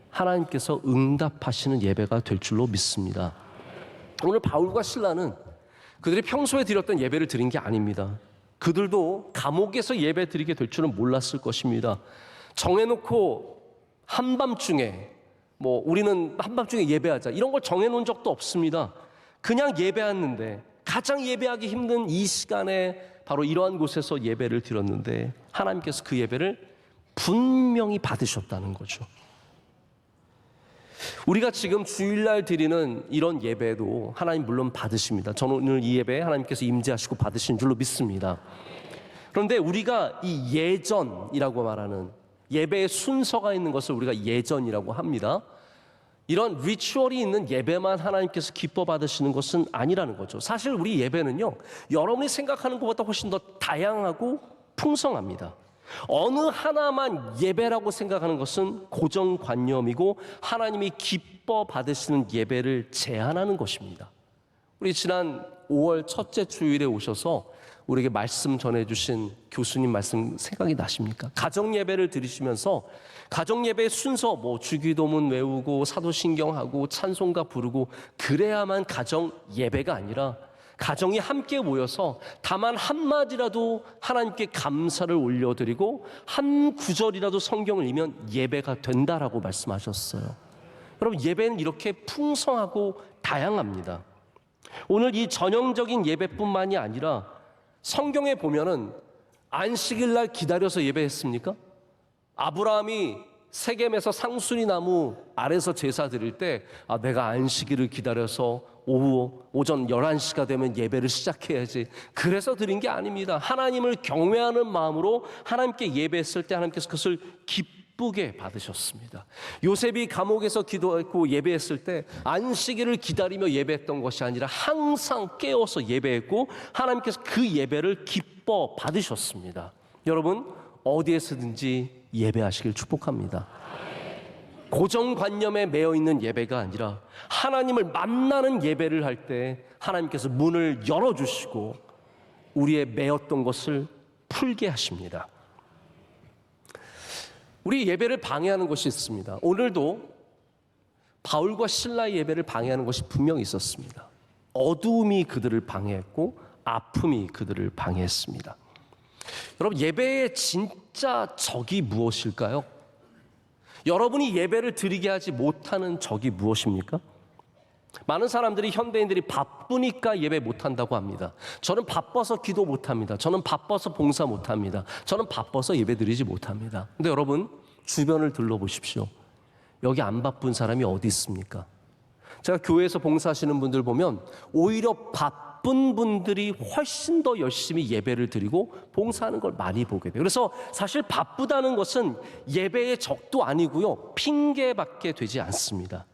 하나님께서 응답하시는 예배가 될 줄로 믿습니다. 오늘 바울과 실라는 그들이 평소에 드렸던 예배를 드린 게 아닙니다. 그들도 감옥에서 예배 드리게 될 줄은 몰랐을 것입니다. 정해놓고 한밤중에 뭐 우리는 한밤중에 예배하자 이런 걸 정해놓은 적도 없습니다. 그냥 예배했는데, 가장 예배하기 힘든 이 시간에 바로 이러한 곳에서 예배를 드렸는데 하나님께서 그 예배를 분명히 받으셨다는 거죠. 우리가 지금 주일날 드리는 이런 예배도 하나님 물론 받으십니다. 저는 오늘 이 예배에 하나님께서 임재하시고 받으신 줄로 믿습니다. 그런데 우리가 이 예전이라고 말하는 예배의 순서가 있는 것을 우리가 예전이라고 합니다. 이런 리추얼이 있는 예배만 하나님께서 기뻐 받으시는 것은 아니라는 거죠. 사실 우리 예배는요, 여러분이 생각하는 것보다 훨씬 더 다양하고 풍성합니다. 어느 하나만 예배라고 생각하는 것은 고정관념이고 하나님이 기뻐 받으시는 예배를 제한하는 것입니다. 우리 지난 5월 첫째 주일에 오셔서 우리에게 말씀 전해주신 교수님 말씀 생각이 나십니까? 가정예배를 드리시면서 가정예배의 순서, 뭐 주기도문 외우고 사도신경하고 찬송가 부르고 그래야만 가정예배가 아니라 가정이 함께 모여서 다만 한마디라도 하나님께 감사를 올려드리고 한 구절이라도 성경을 읽으면 예배가 된다라고 말씀하셨어요. 여러분, 예배는 이렇게 풍성하고 다양합니다. 오늘 이 전형적인 예배뿐만이 아니라 성경에 보면은 안식일 날 기다려서 예배했습니까? 아브라함이 세겜에서 상수리 나무 아래서 제사 드릴 때 내가 안식일을 기다려서 오전 11시가 되면 예배를 시작해야지, 그래서 드린 게 아닙니다. 하나님을 경외하는 마음으로 하나님께 예배했을 때 하나님께서 그것을 기쁘게 받으셨습니다. 요셉이 감옥에서 기도했고 예배했을 때 안식일을 기다리며 예배했던 것이 아니라 항상 깨어서 예배했고 하나님께서 그 예배를 기뻐 받으셨습니다. 여러분, 어디에서든지 예배하시길 축복합니다. 고정관념에 매여있는 예배가 아니라 하나님을 만나는 예배를 할 때 하나님께서 문을 열어주시고 우리의 매였던 것을 풀게 하십니다. 우리 예배를 방해하는 것이 있습니다. 오늘도 바울과 실라의 예배를 방해하는 것이 분명히 있었습니다. 어두움이 그들을 방해했고 아픔이 그들을 방해했습니다. 여러분, 예배의 진짜 적이 무엇일까요? 여러분이 예배를 드리게 하지 못하는 적이 무엇입니까? 많은 사람들이, 현대인들이 바쁘니까 예배 못한다고 합니다. 저는 바빠서 기도 못합니다. 저는 바빠서 봉사 못합니다. 저는 바빠서 예배 드리지 못합니다. 근데 여러분, 주변을 둘러보십시오. 여기 안 바쁜 사람이 어디 있습니까? 제가 교회에서 봉사하시는 분들 보면 오히려 바쁜 분들이 훨씬 더 열심히 예배를 드리고 봉사하는 걸 많이 보게 돼요. 그래서 사실 바쁘다는 것은 예배의 적도 아니고요, 핑계밖에 되지 않습니다.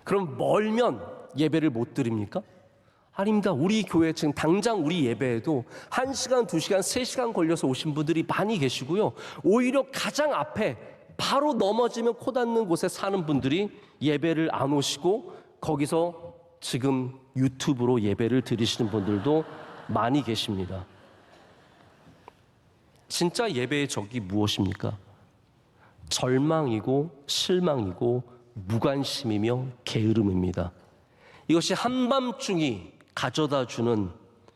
그럼 멀면 예배를 못 드립니까? 아닙니다. 우리 교회 지금 당장 우리 예배에도 1시간, 2시간, 3시간 걸려서 오신 분들이 많이 계시고요, 오히려 가장 앞에 바로 넘어지면 코 닿는 곳에 사는 분들이 예배를 안 오시고 거기서 지금 유튜브로 예배를 드리시는 분들도 많이 계십니다. 진짜 예배의 적이 무엇입니까? 절망이고 실망이고 무관심이며 게으름입니다. 이것이 한밤중이 가져다주는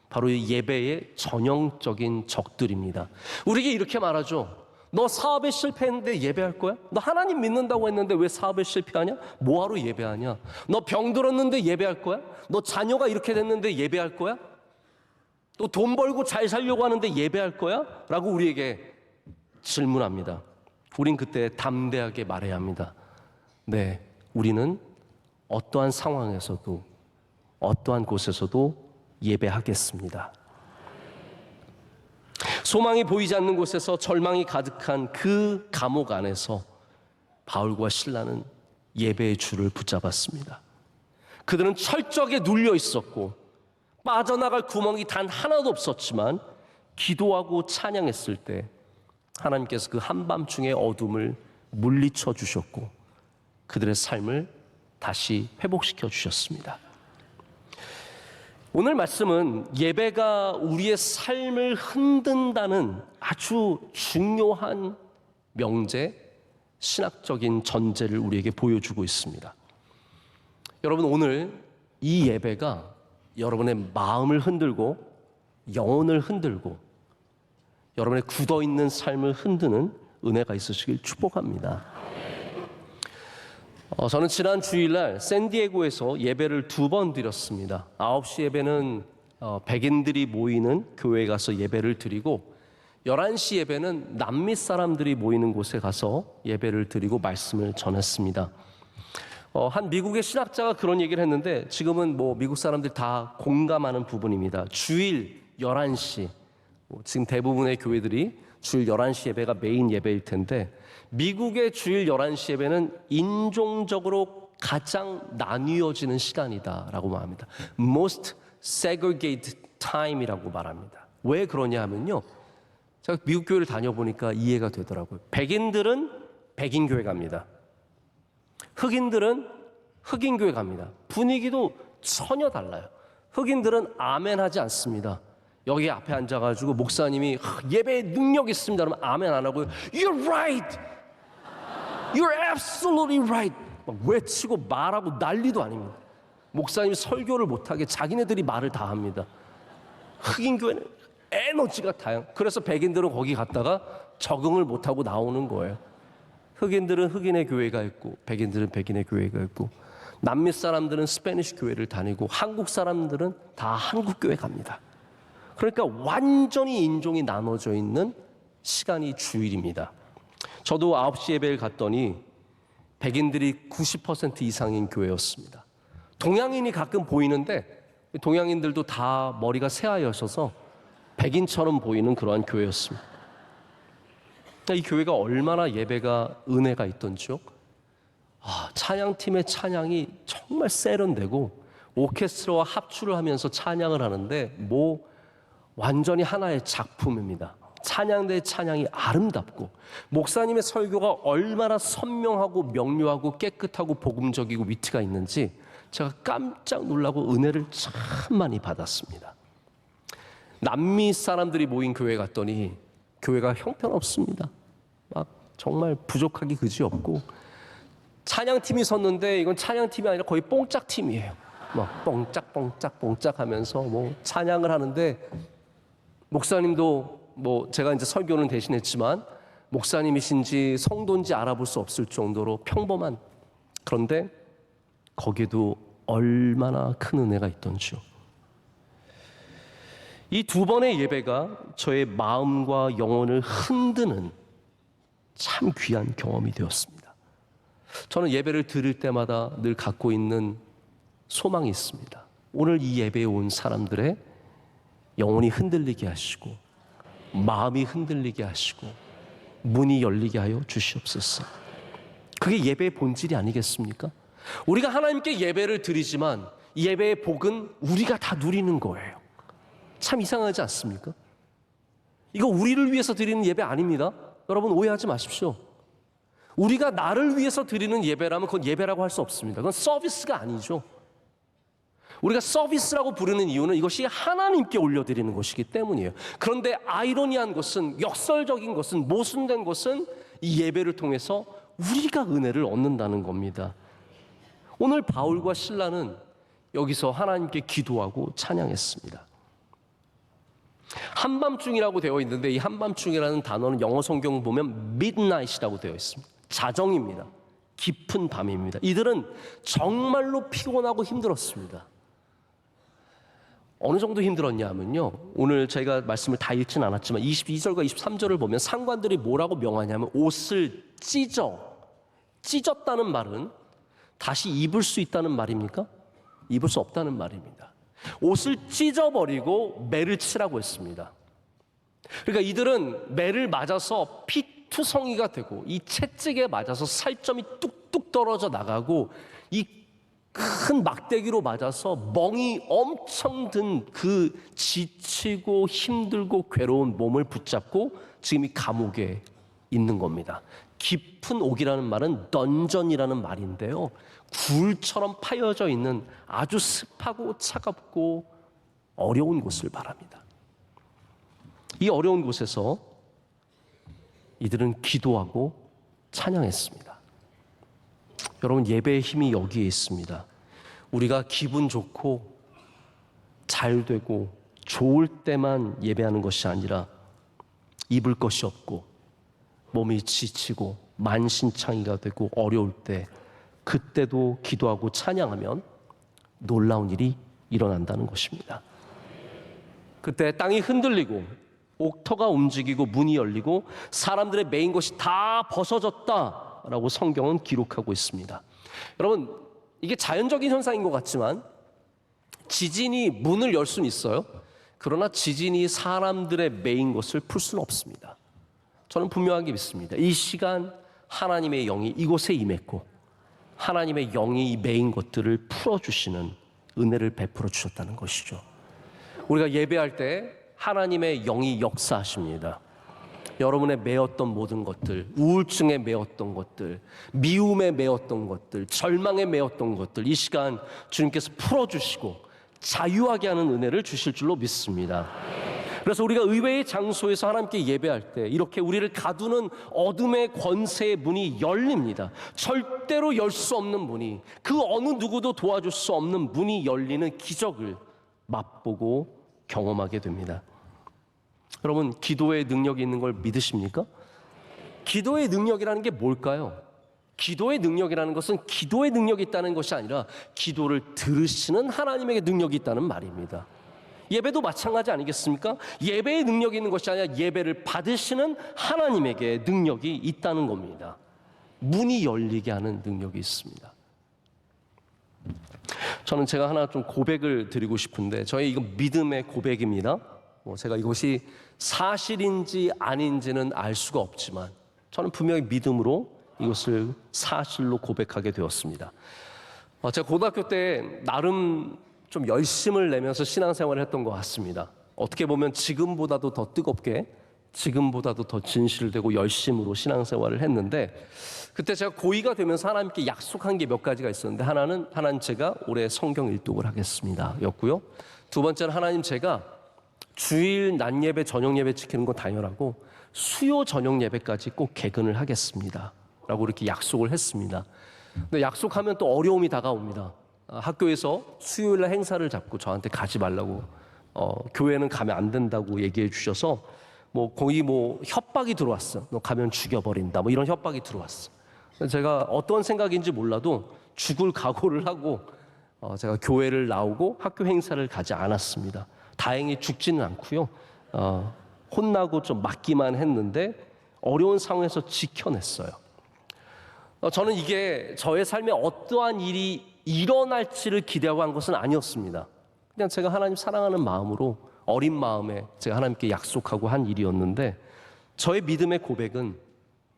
바로 이 예배의 전형적인 적들입니다. 우리에게 이렇게 말하죠. 너 사업에 실패했는데 예배할 거야? 너 하나님 믿는다고 했는데 왜 사업에 실패하냐? 뭐하러 예배하냐? 너 병들었는데 예배할 거야? 너 자녀가 이렇게 됐는데 예배할 거야? 또 돈 벌고 잘 살려고 하는데 예배할 거야? 라고 우리에게 질문합니다. 우린 그때 담대하게 말해야 합니다. 네, 우리는 어떠한 상황에서도 어떠한 곳에서도 예배하겠습니다. 소망이 보이지 않는 곳에서 절망이 가득한 그 감옥 안에서 바울과 실라는 예배의 줄을 붙잡았습니다. 그들은 철저하게 눌려 있었고 빠져나갈 구멍이 단 하나도 없었지만 기도하고 찬양했을 때 하나님께서 그 한밤중의 어둠을 물리쳐 주셨고 그들의 삶을 다시 회복시켜 주셨습니다. 오늘 말씀은 예배가 우리의 삶을 흔든다는 아주 중요한 명제, 신학적인 전제를 우리에게 보여주고 있습니다. 여러분, 오늘 이 예배가 여러분의 마음을 흔들고 영혼을 흔들고 여러분의 굳어있는 삶을 흔드는 은혜가 있으시길 축복합니다. 저는 지난 주일날 샌디에고에서 예배를 2번 드렸습니다. 9시 예배는 백인들이 모이는 교회에 가서 예배를 드리고 11시 예배는 남미 사람들이 모이는 곳에 가서 예배를 드리고 말씀을 전했습니다. 한 미국의 신학자가 그런 얘기를 했는데 지금은 뭐 미국 사람들이 다 공감하는 부분입니다. 주일 11시, 지금 대부분의 교회들이 주일 11시 예배가 메인 예배일 텐데 미국의 주일 11시 예배는 인종적으로 가장 나뉘어지는 시간이다라고 말합니다. Most segregated time이라고 말합니다. 왜 그러냐 하면요, 제가 미국 교회를 다녀보니까 이해가 되더라고요. 백인들은 백인 교회 갑니다. 흑인들은 흑인 교회 갑니다. 분위기도 전혀 달라요. 흑인들은 아멘 하지 않습니다. 여기 앞에 앉아가지고 목사님이 예배에 능력 있습니다 그러면 아멘 안 하고요. You're right! You're absolutely right! 막 외치고 말하고 난리도 아닙니다. 목사님이 설교를 못하게 자기네들이 말을 다 합니다. 흑인 교회는 에너지가 다양. 그래서 백인들은 거기 갔다가 적응을 못하고 나오는 거예요. 흑인들은 흑인의 교회가 있고 백인들은 백인의 교회가 있고 남미 사람들은 스페니쉬 교회를 다니고 한국 사람들은 다 한국 교회 갑니다. 그러니까 완전히 인종이 나눠져 있는 시간이 주일입니다. 저도 9시 예배를 갔더니 백인들이 90% 이상인 교회였습니다. 동양인이 가끔 보이는데 동양인들도 다 머리가 새하여서 백인처럼 보이는 그러한 교회였습니다. 이 교회가 얼마나 예배가 은혜가 있던지요. 찬양팀의 찬양이 정말 세련되고 오케스트라와 합주를 하면서 찬양을 하는데 완전히 하나의 작품입니다. 찬양대의 찬양이 아름답고 목사님의 설교가 얼마나 선명하고 명료하고 깨끗하고 복음적이고 위트가 있는지 제가 깜짝 놀라고 은혜를 참 많이 받았습니다. 남미 사람들이 모인 교회 갔더니 교회가 형편없습니다. 막 정말 부족하기 그지없고 찬양팀이 섰는데 이건 찬양팀이 아니라 거의 뽕짝팀이에요. 막 뽕짝 하면서 찬양을 하는데 목사님도 제가 이제 설교는 대신했지만 목사님이신지 성도인지 알아볼 수 없을 정도로 평범한, 그런데 거기에도 얼마나 큰 은혜가 있던지요. 이 2번의 예배가 저의 마음과 영혼을 흔드는 참 귀한 경험이 되었습니다. 저는 예배를 드릴 때마다 늘 갖고 있는 소망이 있습니다. 오늘 이 예배에 온 사람들의 영혼이 흔들리게 하시고 마음이 흔들리게 하시고 문이 열리게 하여 주시옵소서. 그게 예배의 본질이 아니겠습니까? 우리가 하나님께 예배를 드리지만 이 예배의 복은 우리가 다 누리는 거예요. 참 이상하지 않습니까? 이거 우리를 위해서 드리는 예배 아닙니다. 여러분 오해하지 마십시오. 우리가 나를 위해서 드리는 예배라면 그건 예배라고 할 수 없습니다. 그건 서비스가 아니죠. 우리가 서비스라고 부르는 이유는 이것이 하나님께 올려드리는 것이기 때문이에요. 그런데 아이러니한 것은, 역설적인 것은, 모순된 것은 이 예배를 통해서 우리가 은혜를 얻는다는 겁니다. 오늘 바울과 실라는 여기서 하나님께 기도하고 찬양했습니다. 한밤중이라고 되어 있는데 이 한밤중이라는 단어는 영어 성경 보면 midnight이라고 되어 있습니다. 자정입니다. 깊은 밤입니다. 이들은 정말로 피곤하고 힘들었습니다. 어느 정도 힘들었냐면요, 오늘 저희가 말씀을 다 읽진 않았지만 22절과 23절을 보면 상관들이 뭐라고 명하냐면 옷을 찢었다는 말은 다시 입을 수 있다는 말입니까? 입을 수 없다는 말입니다. 옷을 찢어버리고 매를 치라고 했습니다. 그러니까 이들은 매를 맞아서 피투성이가 되고 이 채찍에 맞아서 살점이 뚝뚝 떨어져 나가고 이 큰 막대기로 맞아서 멍이 엄청 든 그 지치고 힘들고 괴로운 몸을 붙잡고 지금 이 감옥에 있는 겁니다. 깊은 옥이라는 말은 던전이라는 말인데요, 굴처럼 파여져 있는 아주 습하고 차갑고 어려운 곳을 말합니다. 이 어려운 곳에서 이들은 기도하고 찬양했습니다. 여러분, 예배의 힘이 여기에 있습니다. 우리가 기분 좋고 잘 되고 좋을 때만 예배하는 것이 아니라 입을 것이 없고 몸이 지치고 만신창이가 되고 어려울 때, 그때도 기도하고 찬양하면 놀라운 일이 일어난다는 것입니다. 그때 땅이 흔들리고 옥터가 움직이고 문이 열리고 사람들의 매인 것이 다 벗어졌다라고 성경은 기록하고 있습니다. 여러분, 이게 자연적인 현상인 것 같지만 지진이 문을 열 수는 있어요. 그러나 지진이 사람들의 매인 것을 풀 수는 없습니다. 저는 분명하게 믿습니다. 이 시간 하나님의 영이 이곳에 임했고 하나님의 영이 매인 것들을 풀어주시는 은혜를 베풀어 주셨다는 것이죠. 우리가 예배할 때 하나님의 영이 역사하십니다. 여러분의 매었던 모든 것들, 우울증에 매었던 것들, 미움에 매었던 것들, 절망에 매었던 것들, 이 시간 주님께서 풀어주시고 자유하게 하는 은혜를 주실 줄로 믿습니다. 그래서 우리가 의외의 장소에서 하나님께 예배할 때 이렇게 우리를 가두는 어둠의 권세의 문이 열립니다. 절대로 열 수 없는 문이, 그 어느 누구도 도와줄 수 없는 문이 열리는 기적을 맛보고 경험하게 됩니다. 여러분, 기도의 능력이 있는 걸 믿으십니까? 기도의 능력이라는 게 뭘까요? 기도의 능력이라는 것은 기도의 능력이 있다는 것이 아니라 기도를 들으시는 하나님에게 능력이 있다는 말입니다. 예배도 마찬가지 아니겠습니까? 예배의 능력이 있는 것이 아니라 예배를 받으시는 하나님에게 능력이 있다는 겁니다. 문이 열리게 하는 능력이 있습니다. 저는 제가 하나 좀 고백을 드리고 싶은데, 저희 이건 믿음의 고백입니다. 제가 이것이 사실인지 아닌지는 알 수가 없지만 저는 분명히 믿음으로 이것을 사실로 고백하게 되었습니다. 제가 고등학교 때 나름 좀 열심을 내면서 신앙생활을 했던 것 같습니다. 어떻게 보면 지금보다도 더 뜨겁게, 지금보다도 더 진실되고 열심으로 신앙생활을 했는데, 그때 제가 고2가 되면서 하나님께 약속한 게 몇 가지가 있었는데, 하나는 하나님 제가 올해 성경 일독을 하겠습니다 였고요. 두 번째는 하나님 제가 주일 낮 예배 저녁 예배 지키는 거 당연하고 수요 저녁 예배까지 꼭 개근을 하겠습니다 라고 이렇게 약속을 했습니다. 근데 약속하면 또 어려움이 다가옵니다. 학교에서 수요일날 행사를 잡고 저한테 가지 말라고, 교회는 가면 안 된다고 얘기해 주셔서 거의 협박이 들어왔어. 너 가면 죽여버린다, 이런 협박이 들어왔어. 제가 어떤 생각인지 몰라도 죽을 각오를 하고 제가 교회를 나오고 학교 행사를 가지 않았습니다. 다행히 죽지는 않고요. 혼나고 좀 맞기만 했는데 어려운 상황에서 지켜냈어요. 저는 이게 저의 삶에 어떠한 일이 일어날지를 기대하고 한 것은 아니었습니다. 그냥 제가 하나님 사랑하는 마음으로, 어린 마음에 제가 하나님께 약속하고 한 일이었는데, 저의 믿음의 고백은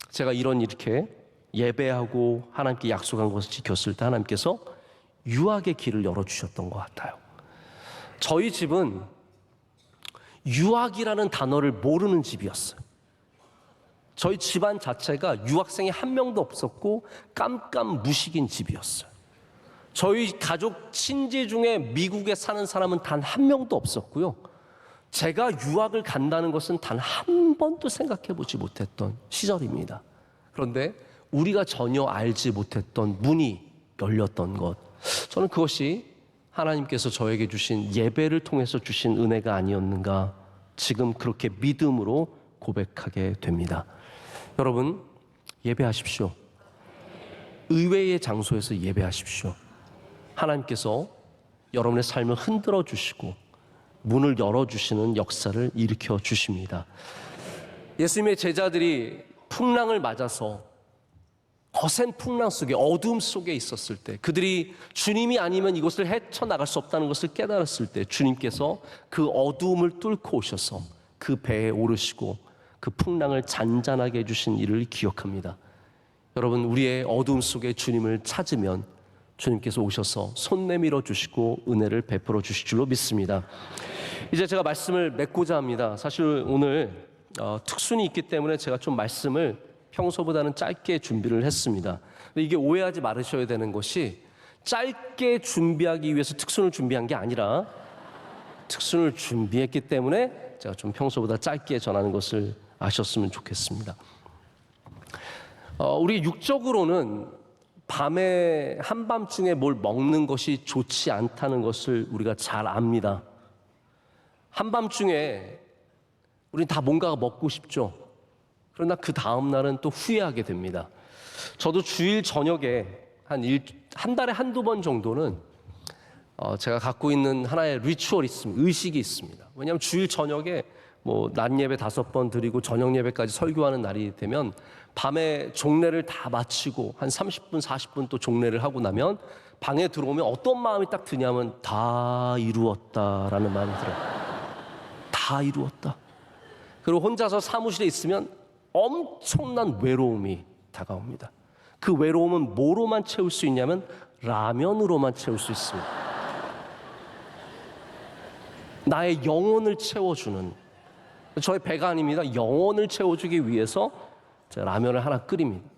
제가 이렇게 예배하고 하나님께 약속한 것을 지켰을 때 하나님께서 유학의 길을 열어주셨던 것 같아요. 저희 집은 유학이라는 단어를 모르는 집이었어요. 저희 집안 자체가 유학생이 한 명도 없었고 깜깜무식인 집이었어요. 저희 가족 친지 중에 미국에 사는 사람은 단 한 명도 없었고요. 제가 유학을 간다는 것은 단 한 번도 생각해 보지 못했던 시절입니다. 그런데 우리가 전혀 알지 못했던 문이 열렸던 것, 저는 그것이 하나님께서 저에게 주신 예배를 통해서 주신 은혜가 아니었는가, 지금 그렇게 믿음으로 고백하게 됩니다. 여러분, 예배하십시오. 의외의 장소에서 예배하십시오. 하나님께서 여러분의 삶을 흔들어 주시고 문을 열어주시는 역사를 일으켜 주십니다. 예수님의 제자들이 풍랑을 맞아서 거센 풍랑 속에, 어둠 속에 있었을 때, 그들이 주님이 아니면 이곳을 헤쳐나갈 수 없다는 것을 깨달았을 때, 주님께서 그 어두움을 뚫고 오셔서 그 배에 오르시고 그 풍랑을 잔잔하게 해주신 일을 기억합니다. 여러분, 우리의 어두움 속에 주님을 찾으면 주님께서 오셔서 손 내밀어 주시고 은혜를 베풀어 주실 줄로 믿습니다. 이제 제가 말씀을 맺고자 합니다. 사실 오늘 특순이 있기 때문에 제가 좀 말씀을 평소보다는 짧게 준비를 했습니다. 근데 이게 오해하지 말으셔야 되는 것이, 짧게 준비하기 위해서 특순을 준비한 게 아니라 특순을 준비했기 때문에 제가 좀 평소보다 짧게 전하는 것을 아셨으면 좋겠습니다. 우리 육적으로는 밤에 한밤중에 뭘 먹는 것이 좋지 않다는 것을 우리가 잘 압니다. 한밤중에 우린 다 뭔가가 먹고 싶죠. 그러나 그 다음 날은 또 후회하게 됩니다. 저도 주일 저녁에 한 달에 한두 번 정도는 제가 갖고 있는 하나의 리추얼이 있습니다. 의식이 있습니다. 왜냐하면 주일 저녁에 낮 예배 5번 드리고 저녁 예배까지 설교하는 날이 되면 밤에 종례를 다 마치고 한 30분, 40분 또 종례를 하고 나면 방에 들어오면 어떤 마음이 딱 드냐면 다 이루었다라는 마음이 들어요. 다 이루었다. 그리고 혼자서 사무실에 있으면 엄청난 외로움이 다가옵니다. 그 외로움은 뭐로만 채울 수 있냐면 라면으로만 채울 수 있습니다. 나의 영혼을 채워주는, 저의 배가 아닙니다. 영혼을 채워주기 위해서 제가 라면을 하나 끓입니다.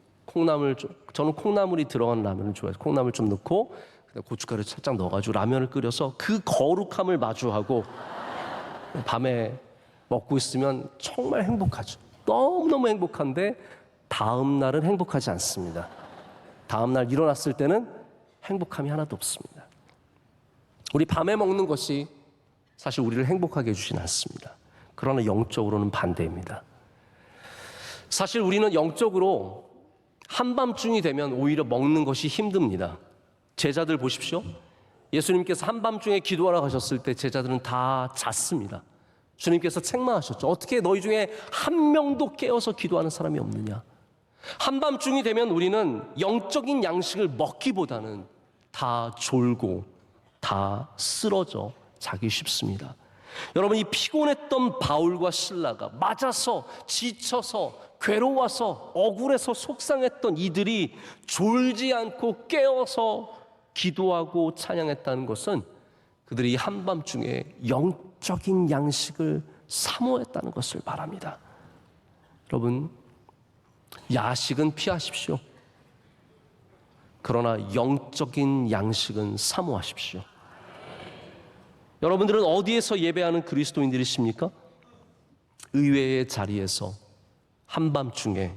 저는 콩나물이 들어간 라면을 좋아해서 콩나물 좀 넣고 고춧가루 살짝 넣어가지고 라면을 끓여서 그 거룩함을 마주하고 밤에 먹고 있으면 정말 행복하죠. 너무너무 행복한데 다음 날은 행복하지 않습니다. 다음 날 일어났을 때는 행복함이 하나도 없습니다. 우리 밤에 먹는 것이 사실 우리를 행복하게 해주진 않습니다. 그러나 영적으로는 반대입니다. 사실 우리는 영적으로 한밤중이 되면 오히려 먹는 것이 힘듭니다. 제자들 보십시오. 예수님께서 한밤중에 기도하러 가셨을 때 제자들은 다 잤습니다. 주님께서 책망하셨죠. 어떻게 너희 중에 한 명도 깨어서 기도하는 사람이 없느냐. 한밤중이 되면 우리는 영적인 양식을 먹기보다는 다 졸고 다 쓰러져 자기 쉽습니다. 여러분, 이 피곤했던 바울과 실라가 맞아서 지쳐서 괴로워서 억울해서 속상했던 이들이 졸지 않고 깨어서 기도하고 찬양했다는 것은 그들이 한밤중에 영적인 양식을 사모했다는 것을 말합니다. 여러분, 야식은 피하십시오. 그러나 영적인 양식은 사모하십시오. 여러분들은 어디에서 예배하는 그리스도인들이십니까? 의회의 자리에서 한밤중에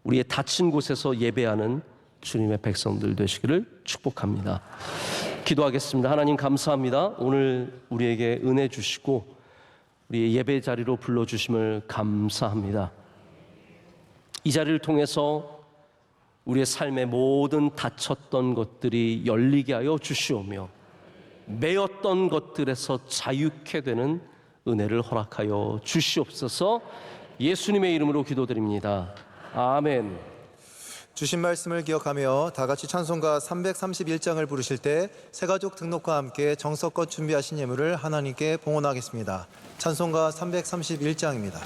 우리의 닫힌 곳에서 예배하는 주님의 백성들 되시기를 축복합니다. 기도하겠습니다. 하나님 감사합니다. 오늘 우리에게 은혜 주시고 우리의 예배 자리로 불러주심을 감사합니다. 이 자리를 통해서 우리의 삶의 모든 닫혔던 것들이 열리게 하여 주시오며 매였던 것들에서 자유케 되는 은혜를 허락하여 주시옵소서. 예수님의 이름으로 기도드립니다. 아멘. 주신 말씀을 기억하며 다 같이 찬송가 331장을 부르실 때 새가족 등록과 함께 정성껏 준비하신 예물을 하나님께 봉헌하겠습니다. 찬송가 331장입니다.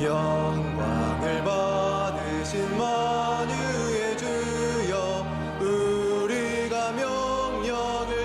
영광을 받으신 만유의 주여, 우리가 명령을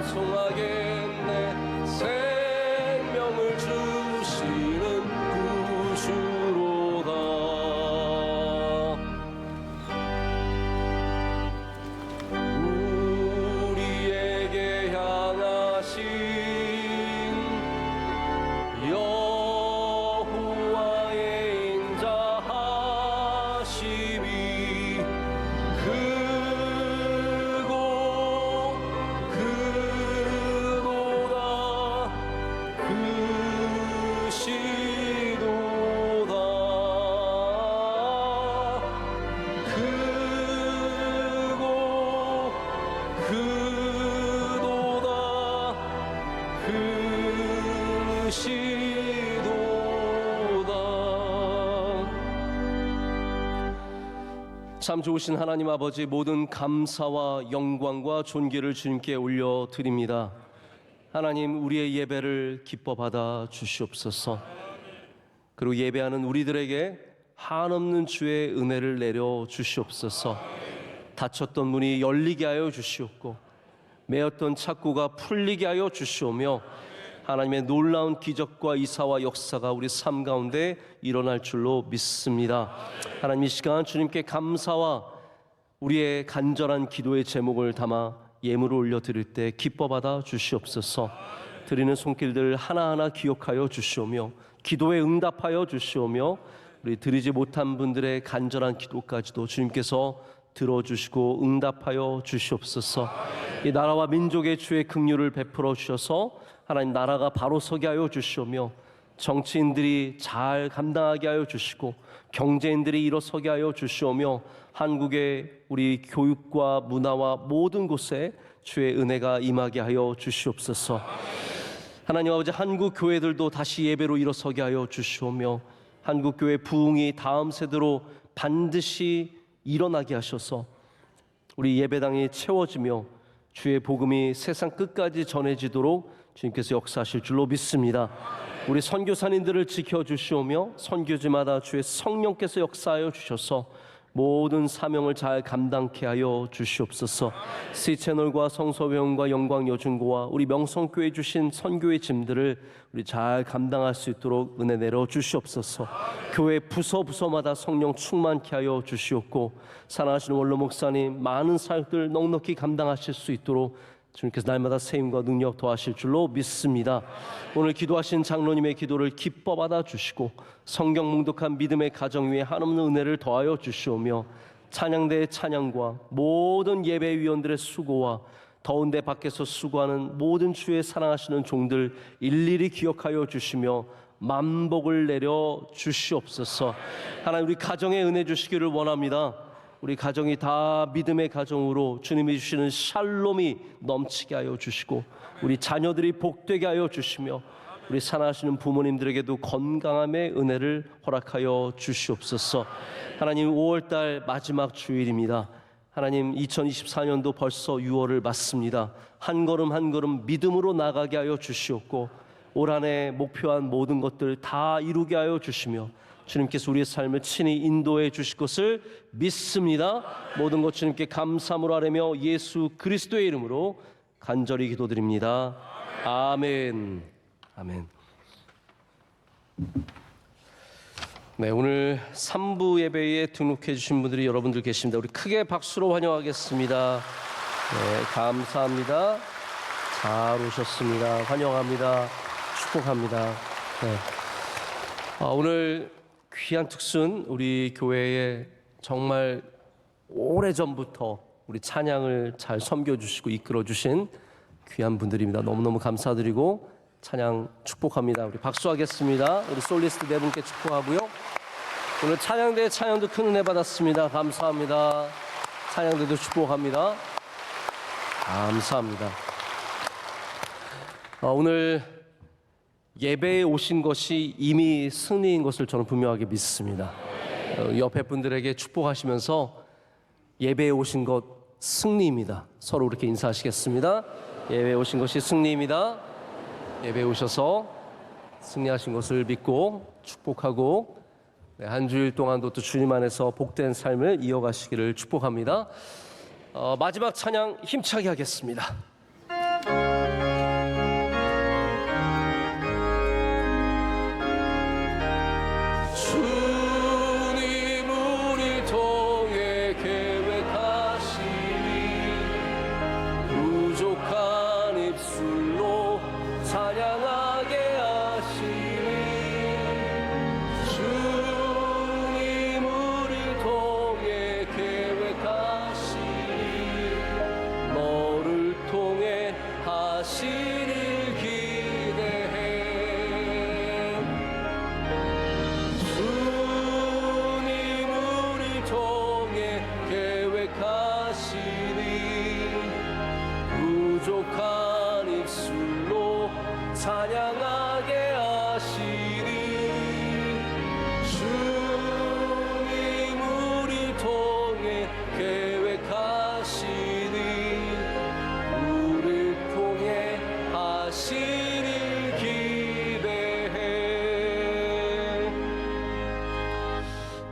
찬송하겠네. 생명을 주시는 구주로다. 우리에게 향하신 여호와의 인자하심이 크고 크도다. 크시도다. 크고 크도다. 크시도다. 참 좋으신 하나님 아버지, 모든 감사와 영광과 존귀를 주님께 올려드립니다. 하나님, 우리의 예배를 기뻐 받아 주시옵소서. 그리고 예배하는 우리들에게 한없는 주의 은혜를 내려 주시옵소서. 닫혔던 문이 열리게 하여 주시옵고 매였던 착고가 풀리게 하여 주시오며 하나님의 놀라운 기적과 이사와 역사가 우리 삶 가운데 일어날 줄로 믿습니다. 하나님, 이 시간 주님께 감사와 우리의 간절한 기도의 제목을 담아 예물을 올려드릴 때 기뻐 받아 주시옵소서. 드리는 손길들 하나하나 기억하여 주시오며 기도에 응답하여 주시오며 우리 드리지 못한 분들의 간절한 기도까지도 주님께서 들어주시고 응답하여 주시옵소서. 이 나라와 민족의 주의 긍휼을 베풀어 주셔서 하나님 나라가 바로 서게 하여 주시오며 정치인들이 잘 감당하게 하여 주시고 경제인들이 일어서게 하여 주시오며 한국의 우리 교육과 문화와 모든 곳에 주의 은혜가 임하게 하여 주시옵소서. 하나님 아버지, 한국 교회들도 다시 예배로 일어서게 하여 주시오며 한국 교회 부흥이 다음 세대로 반드시 일어나게 하셔서 우리 예배당이 채워지며 주의 복음이 세상 끝까지 전해지도록 주님께서 역사하실 줄로 믿습니다. 우리 선교사님들을 지켜주시오며 선교지마다 주의 성령께서 역사하여 주셔서 모든 사명을 잘 감당케 하여 주시옵소서. C채널과 성서병과 영광여중고와 우리 명성교회 주신 선교의 짐들을 우리 잘 감당할 수 있도록 은혜 내려 주시옵소서. 교회 부서마다 성령 충만케 하여 주시옵고 사랑하시는 원로 목사님 많은 사역들 넉넉히 감당하실 수 있도록 주님께서 날마다 세임과 능력 더하실 줄로 믿습니다. 오늘 기도하신 장로님의 기도를 기뻐 받아 주시고 성경 뭉득한 믿음의 가정 위에 한없는 은혜를 더하여 주시오며 찬양대의 찬양과 모든 예배위원들의 수고와 더운데 밖에서 수고하는 모든 주의 사랑하시는 종들 일일이 기억하여 주시며 만복을 내려 주시옵소서. 하나님, 우리 가정에 은혜 주시기를 원합니다. 우리 가정이 다 믿음의 가정으로 주님이 주시는 샬롬이 넘치게 하여 주시고 우리 자녀들이 복되게 하여 주시며 우리 사랑하시는 부모님들에게도 건강함의 은혜를 허락하여 주시옵소서. 하나님, 5월달 마지막 주일입니다. 하나님, 2024년도 벌써 6월을 맞습니다. 한 걸음 한 걸음 믿음으로 나가게 하여 주시옵고 올 한 해 목표한 모든 것들 다 이루게 하여 주시며 주님께서 우리의 삶을 친히 인도해 주실 것을 믿습니다. 모든 것 주님께 감사함으로 아뢰며 예수 그리스도의 이름으로 간절히 기도드립니다. 아멘. 아멘. 네, 오늘 3부 예배에 등록해 주신 분들이 여러분들 계십니다. 우리 크게 박수로 환영하겠습니다. 네, 감사합니다. 잘 오셨습니다. 환영합니다. 축복합니다. 네. 오늘 귀한 특순, 우리 교회에 정말 오래전부터 우리 찬양을 잘 섬겨주시고 이끌어주신 귀한 분들입니다. 너무너무 감사드리고 찬양 축복합니다. 우리 박수하겠습니다. 우리 솔리스트 네 분께 축복하고요. 오늘 찬양대 찬양도 큰 은혜 받았습니다. 감사합니다. 찬양대도 축복합니다. 감사합니다. 오늘 예배에 오신 것이 이미 승리인 것을 저는 분명하게 믿습니다. 옆에 분들에게 축복하시면서 예배에 오신 것 승리입니다. 서로 이렇게 인사하시겠습니다. 예배에 오신 것이 승리입니다. 예배에 오셔서 승리하신 것을 믿고 축복하고 한 주일 동안도 또 주님 안에서 복된 삶을 이어가시기를 축복합니다. 마지막 찬양 힘차게 하겠습니다.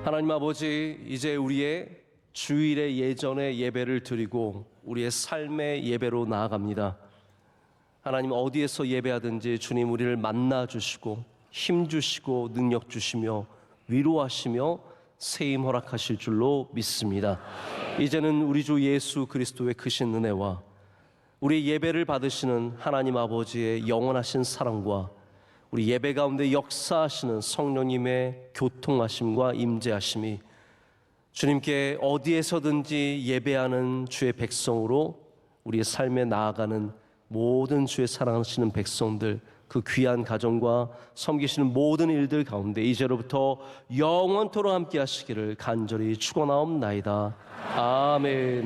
하나님 아버지, 이제 우리의 주일의 예전의 예배를 드리고 우리의 삶의 예배로 나아갑니다. 하나님, 어디에서 예배하든지 주님 우리를 만나 주시고 힘 주시고 능력 주시며 위로하시며 세임 허락하실 줄로 믿습니다. 이제는 우리 주 예수 그리스도의 크신 은혜와 우리 예배를 받으시는 하나님 아버지의 영원하신 사랑과 우리 예배 가운데 역사하시는 성령님의 교통하심과 임재하심이 주님께 어디에서든지 예배하는 주의 백성으로 우리의 삶에 나아가는 모든 주의 사랑하시는 백성들, 그 귀한 가정과 섬기시는 모든 일들 가운데 이제로부터 영원토록 함께 하시기를 간절히 축원하옵나이다. 아멘.